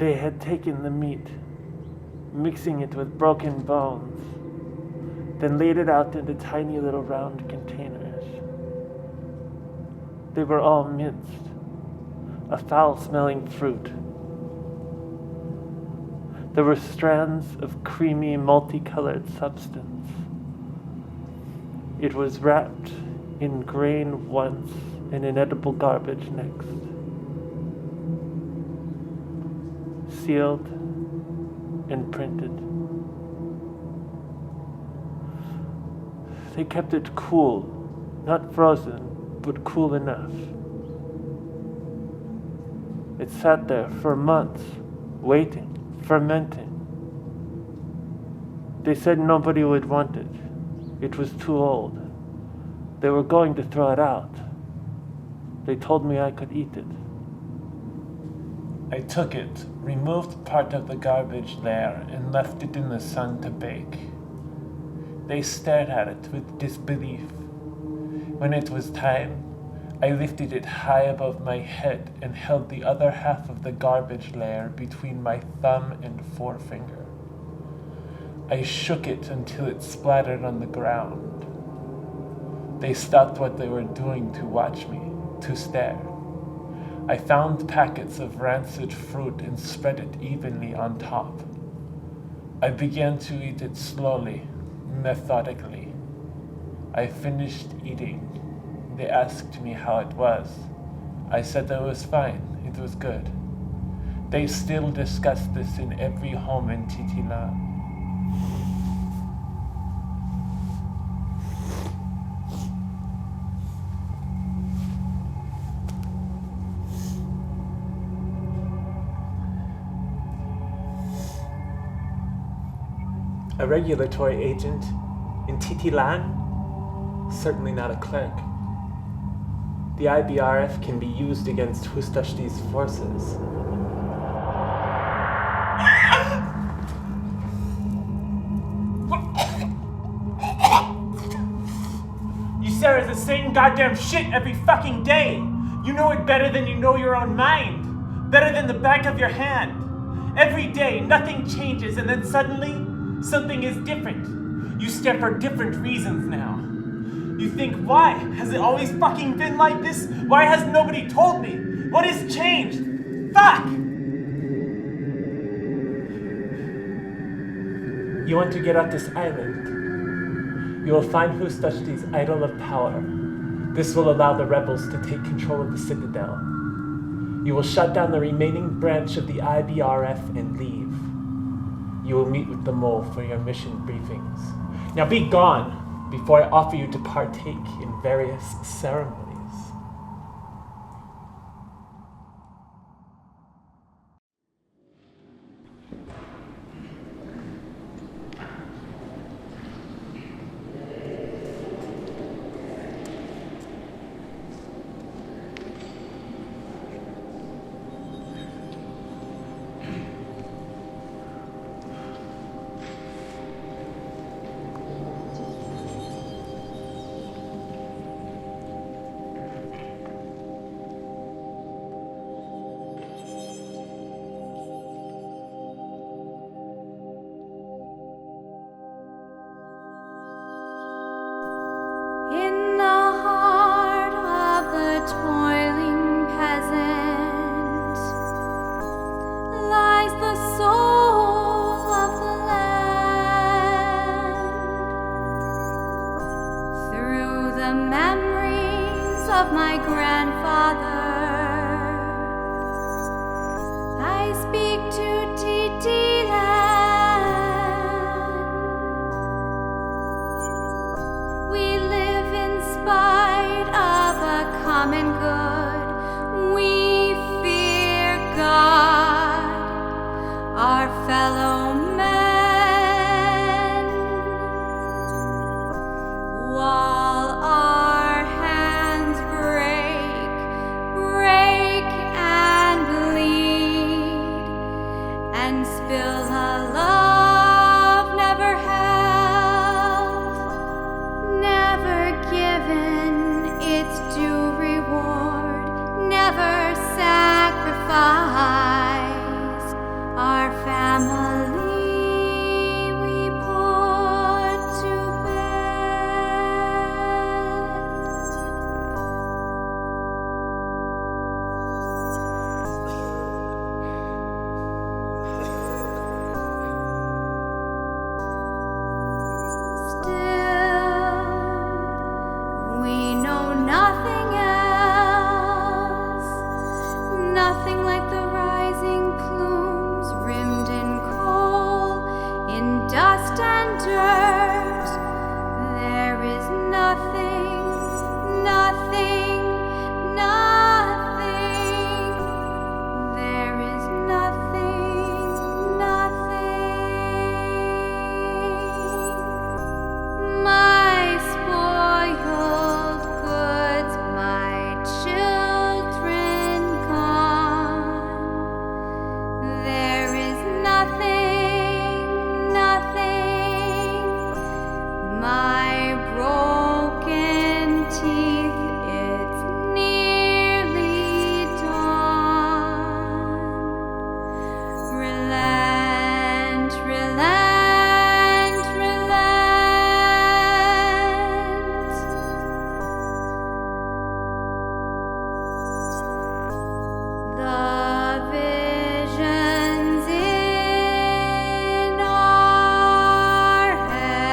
They had taken the meat, mixing it with broken bones, then laid it out into tiny little round containers. They were all minced, a foul-smelling fruit. There were strands of creamy, multicolored substance. It was wrapped in grain once and inedible garbage next. Sealed and printed. They kept it cool, not frozen, but cool enough. It sat there for months, waiting, fermenting. They said nobody would want it. It was too old. They were going to throw it out. They told me I could eat it. I took it, removed part of the garbage layer, and left it in the sun to bake. They stared at it with disbelief. When it was time, I lifted it high above my head and held the other half of the garbage layer between my thumb and forefinger. I shook it until it splattered on the ground. They stopped what they were doing to watch me, to stare. I found packets of rancid fruit and spread it evenly on top. I began to eat it slowly, methodically. I finished eating. They asked me how it was. I said that it was fine, it was good. They still discuss this in every home in TiTiLan. A regulatory agent in TiTiLan? Certainly not a clerk. The IBRF can be used against Hustashti's forces. You say the same goddamn shit every fucking day. You know it better than you know your own mind. Better than the back of your hand. Every day, nothing changes, and then suddenly, something is different. You stare for different reasons now. You think, why? Has it always fucking been like this? Why has nobody told me? What has changed? Fuck! You want to get off this island. You will find Hustashti's idol of power. This will allow the rebels to take control of the Citadel. You will shut down the remaining branch of the IBRF and leave. You will meet with the mole for your mission briefings. Now be gone before I offer you to partake in various ceremonies. In the heart of the toiling peasant lies the soul of the land. Through the memories of my grandfather, I speak to TiTiLan. We live in spite of a common good. We fear God, our fellow men. While our hands break and bleed, and spill a love never held, never given its due reward, never sacrificed family we put to Still, we know nothing else, nothing like the rising plumes rimmed in coal, in dust and dirt. There is nothing, nothing, nothing. There is nothing, nothing. My spoiled goods, my children gone. There is nothing, nothing. My broken teeth, it's nearly dawn. Relent, relent, relent. The visions in our head.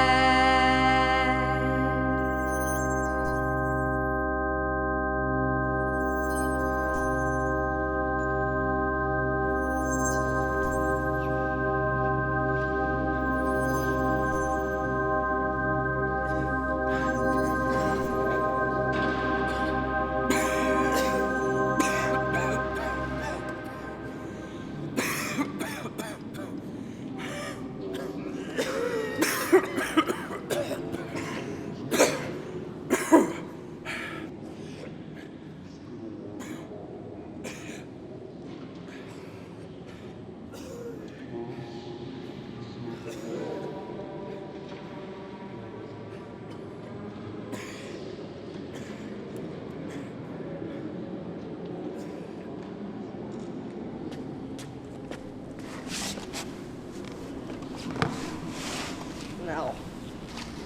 Now,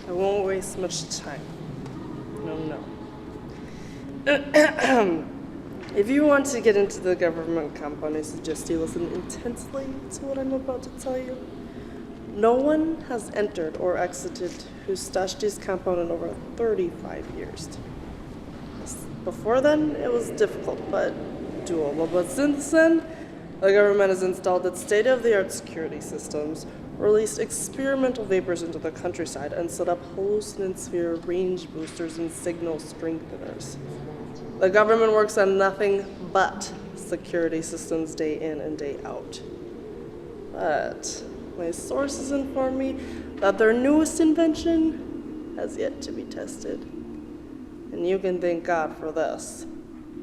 I won't waste much time. No. If you want to get into the government compound, I suggest you listen intensely to what I'm about to tell you. No one has entered or exited Hustashti's compound in over 35 years. Before then, it was difficult, but doable. But since then, the government has installed its state-of-the-art security systems, released experimental vapors into the countryside, and set up hallucinant sphere range boosters and signal strengtheners. The government works on nothing but security systems day in and day out. But my sources inform me that their newest invention has yet to be tested. And you can thank God for this.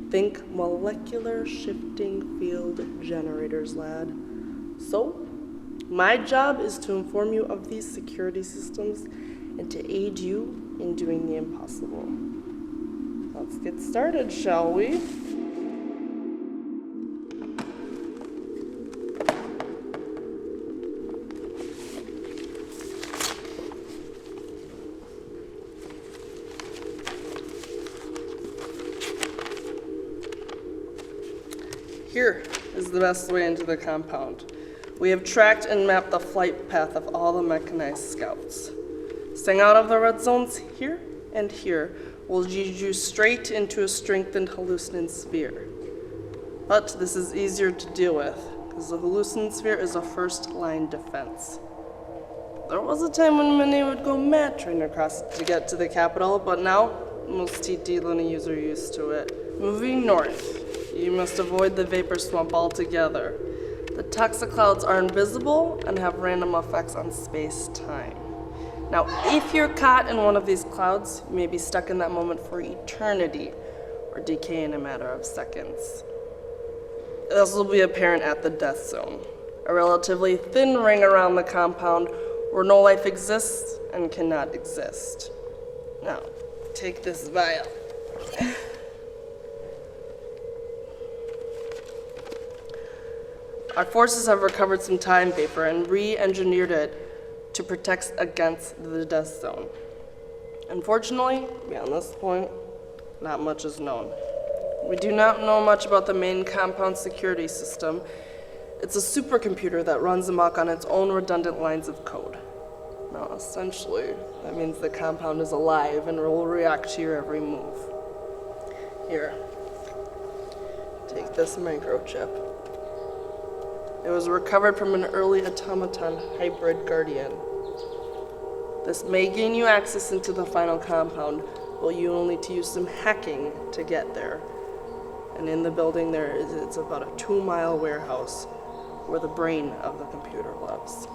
Think molecular shifting field generators, lad. So, my job is to inform you of these security systems and to aid you in doing the impossible. Let's get started, shall we? Here is the best way into the compound. We have tracked and mapped the flight path of all the mechanized scouts. Staying out of the red zones here and here will lead you straight into a strengthened hallucinant sphere. But this is easier to deal with, because the hallucinant sphere is a first-line defense. There was a time when many would go mad trying to cross it to get to the capital, but now most TiTiLan users are used to it. Moving north, you must avoid the vapor swamp altogether. The toxic clouds are invisible and have random effects on space-time. Now, if you're caught in one of these clouds, you may be stuck in that moment for eternity, or decay in a matter of seconds. This will be apparent at the death zone, a relatively thin ring around the compound where no life exists and cannot exist. Now, take this vial. Our forces have recovered some time paper and re-engineered it to protect against the death zone. Unfortunately, beyond this point, not much is known. We do not know much about the main compound security system. It's a supercomputer that runs amok on its own redundant lines of code. Now, essentially, that means the compound is alive and will react to your every move. Here, take this microchip. It was recovered from an early automaton hybrid guardian. This may gain you access into the final compound, but you will need to use some hacking to get there. And in the building it's about a 2-mile warehouse where the brain of the computer lives.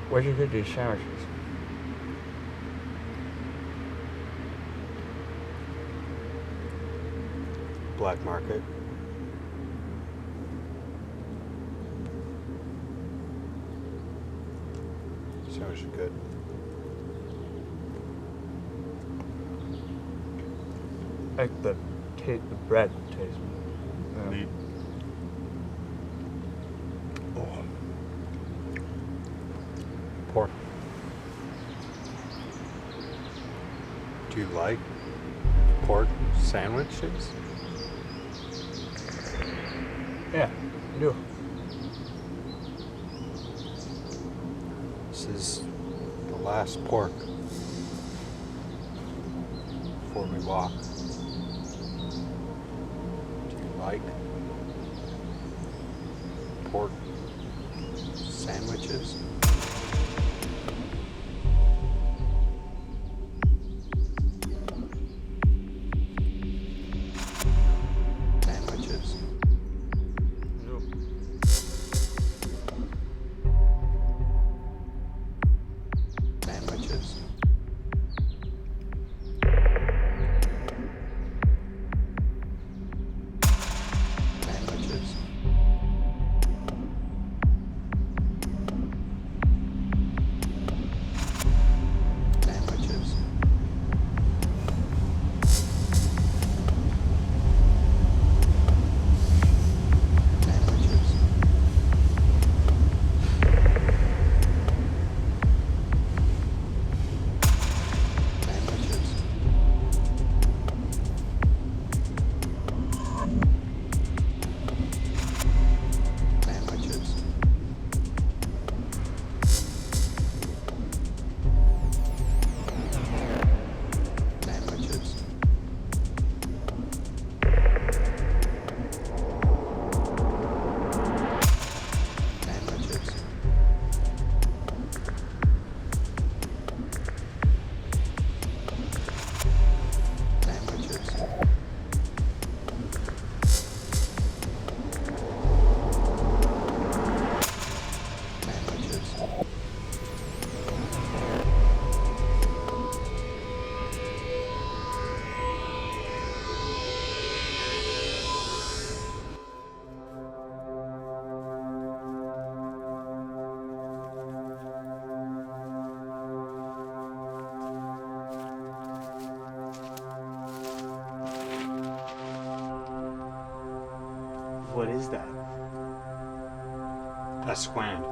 Where'd you get these sandwiches? Black market. Sandwich is good. Like the bread tastes. Neat. Oh. Pork. Do you like pork sandwiches? Yeah, I do. This is the last pork before we walk. Do you like pork sandwiches? Sandwiches. No. Sandwiches. Sandwiches. is that? That's Squand.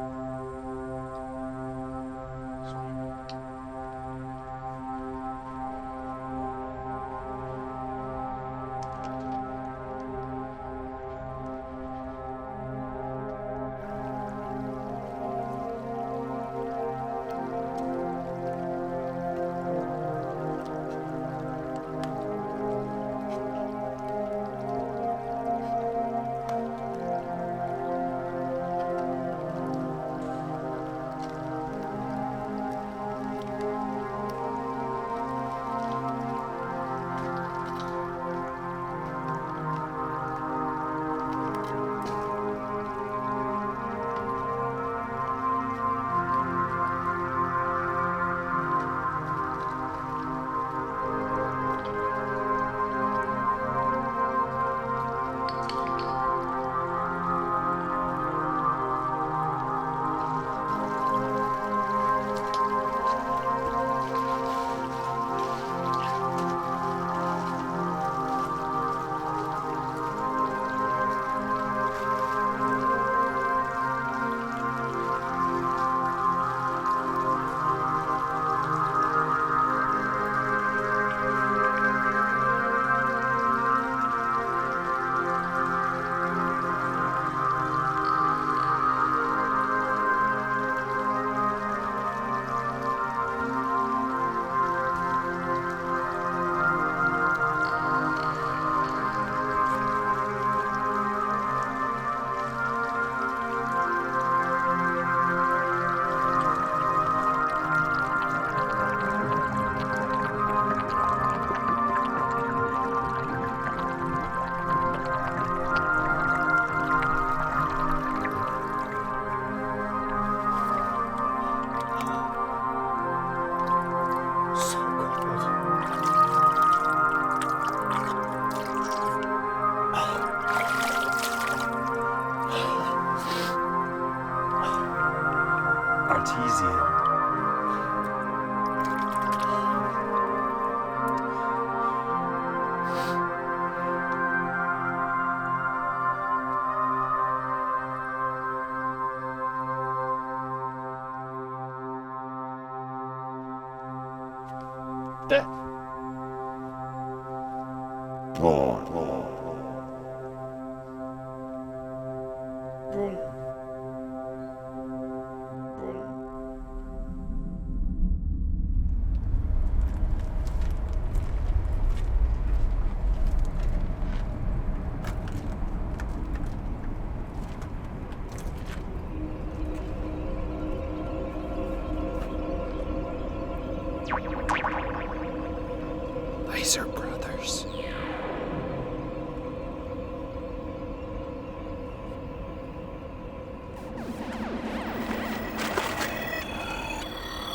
Laser Brothers.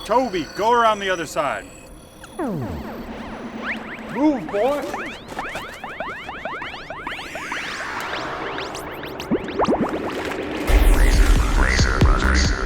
Toby, go around the other side. Move, boy! Laser Brothers.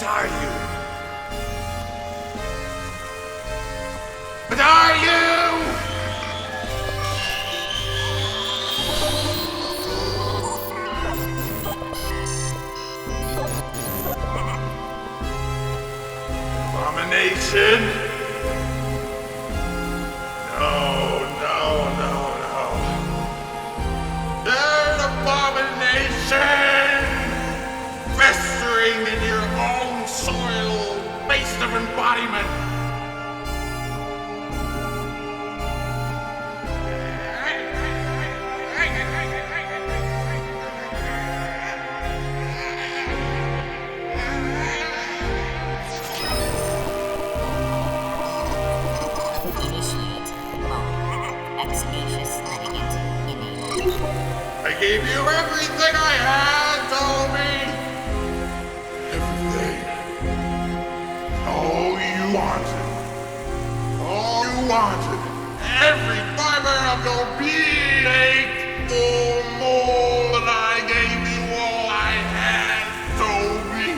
are you? What are you? Abomination? No. You're an abomination! Festering in your own soil, waste of embodiment! Initiate mode. Execution litigant enabled. I gave you everything I had, Toby! Everything. All you wanted. All you wanted. Every fiber of your being ached for more than I gave you all I had, Toby!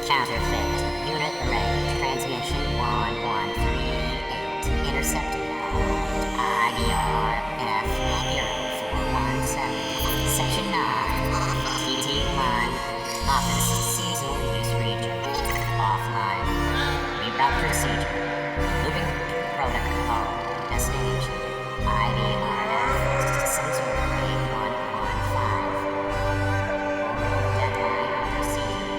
Counterfeit. Unit array. Transmission 1138. Intercepted. IDR F0417. Section 9. TiTiLan. Office seasonal use region. Offline. Reroute procedure. Moving protocol. Destination. IDRF. Sensor 8115. Deadline. Procedure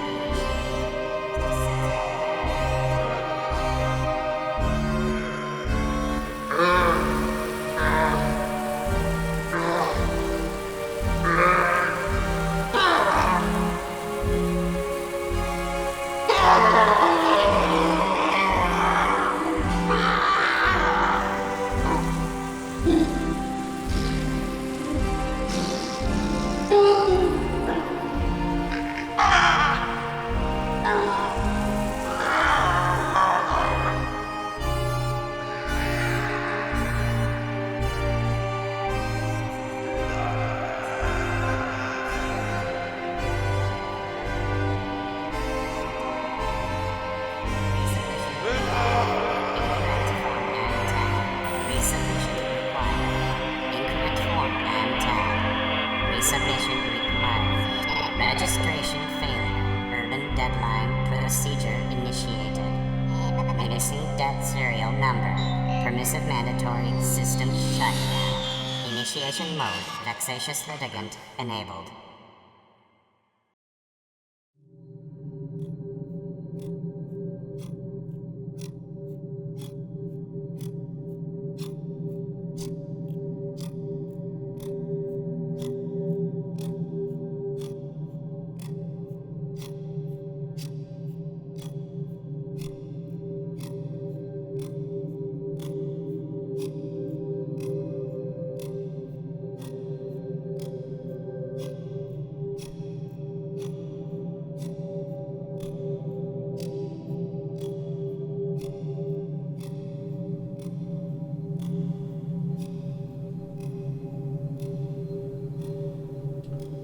Resubmission required. Registration failure. Urban deadline procedure initiated. Missing debt serial number. Permissive mandatory system shutdown. Initiation mode. Vexatious litigant enabled.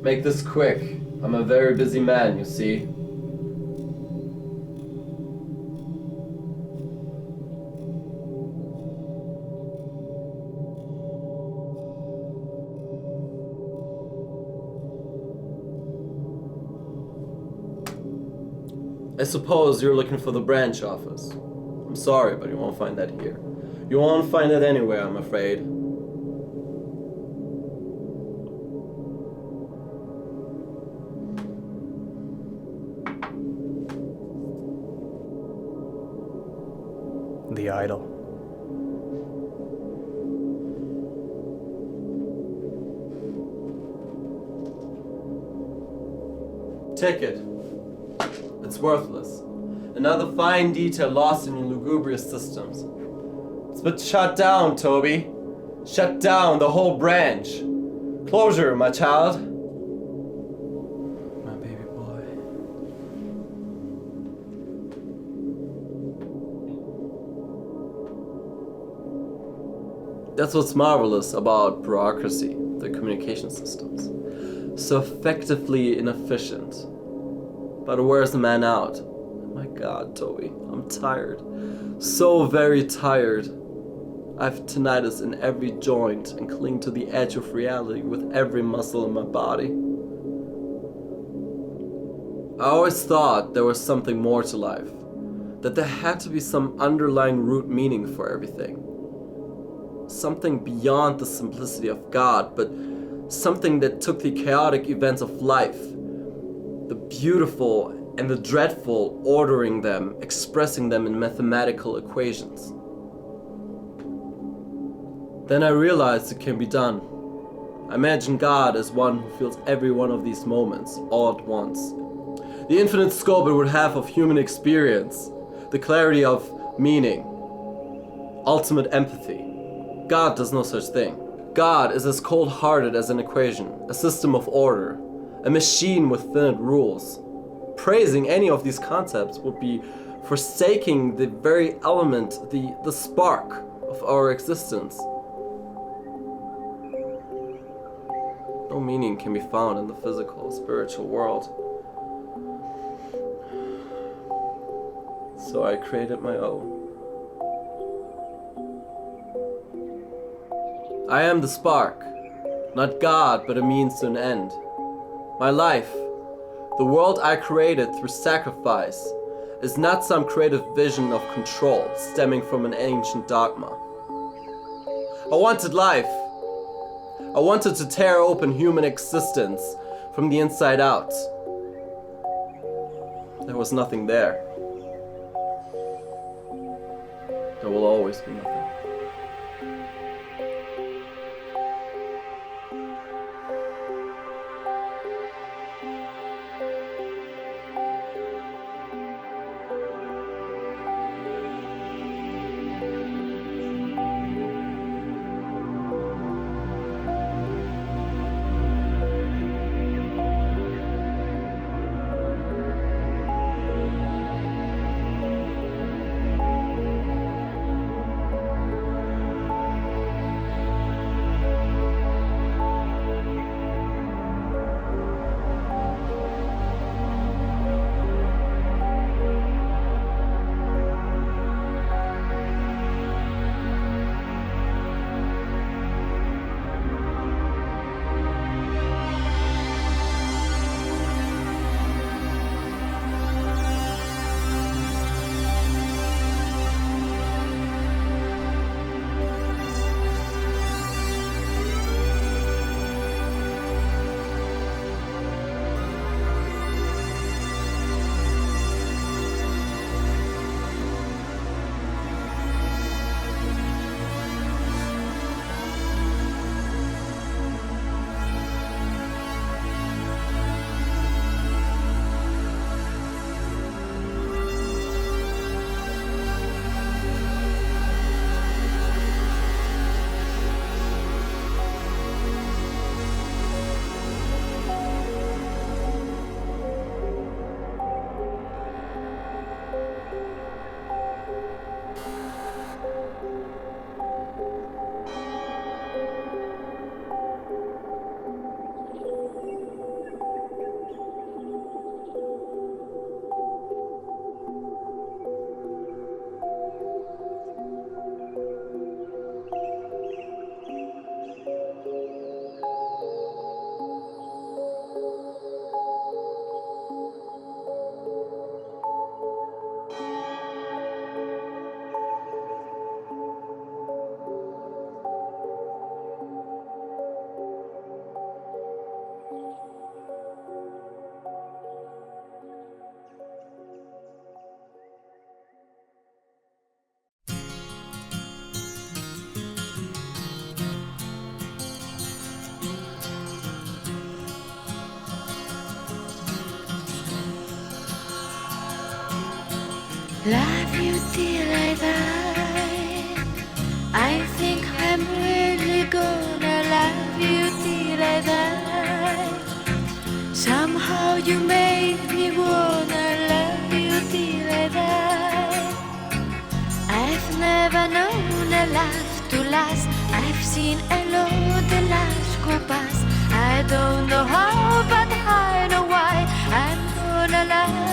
Make this quick. I'm a very busy man, you see. I suppose you're looking for the branch office. I'm sorry, but you won't find that here. You won't find it anywhere, I'm afraid. The idol. Take it. It's worthless. Another fine detail lost in your lugubrious systems. It's been shut down, Toby. Shut down the whole branch. Closure, my child. My baby boy. That's what's marvelous about bureaucracy, the communication systems. So effectively inefficient. but it wears a man out. My God, Toby, I'm tired. So very tired. I have tinnitus in every joint and cling to the edge of reality with every muscle in my body. I always thought there was something more to life, that there had to be some underlying root meaning for everything. Something beyond the simplicity of God, but something that took the chaotic events of life, the beautiful and the dreadful, ordering them, expressing them in mathematical equations. Then I realized it can be done. I imagine God as one who feels every one of these moments all at once. The infinite scope it would have of human experience, the clarity of meaning, ultimate empathy. God does no such thing. God is as cold-hearted as an equation, a system of order, a machine with finite rules. Praising any of these concepts would be forsaking the very element, the spark of our existence. No meaning can be found in the physical, spiritual world. So I created my own. I am the spark, not God, but a means to an end. My life, the world I created through sacrifice, is not some creative vision of control stemming from an ancient dogma. I wanted life. I wanted to tear open human existence from the inside out. There was nothing there. There will always be nothing. Love you till I die. I think I'm really gonna love you till I die. Somehow you make me wanna love you till I die. I've never known a love to last. I've seen a lot of lives go past. I don't know how, but I know why. I'm gonna love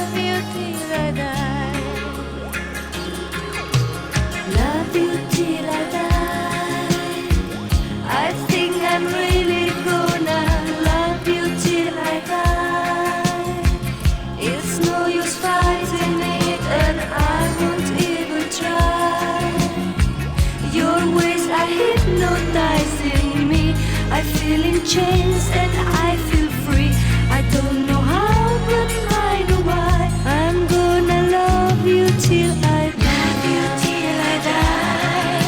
I feel in chains and I feel free. I don't know how, but I know why. I'm gonna love you till I die. Love you till I die.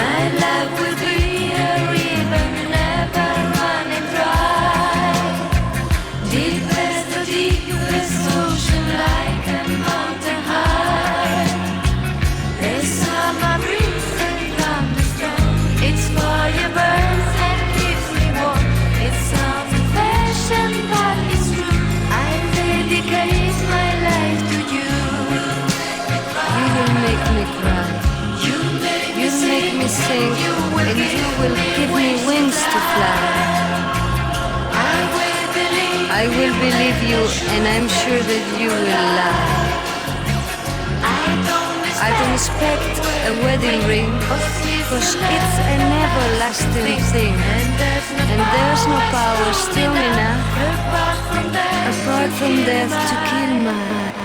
My love will be a river, never running dry. Deep as the deepest ocean, like a mountain high. The summer breeze and thunderstorm, it's fire burns and keeps me warm. It's something fashion that is true. I dedicate my life to you. You will make me cry. You make me sing, and you will give me wings to fly. I will believe you, and I'm sure that you will lie. I don't expect a wedding ring, cause it's an everlasting thing. And there's no power strong enough, apart from death, to kill my heart.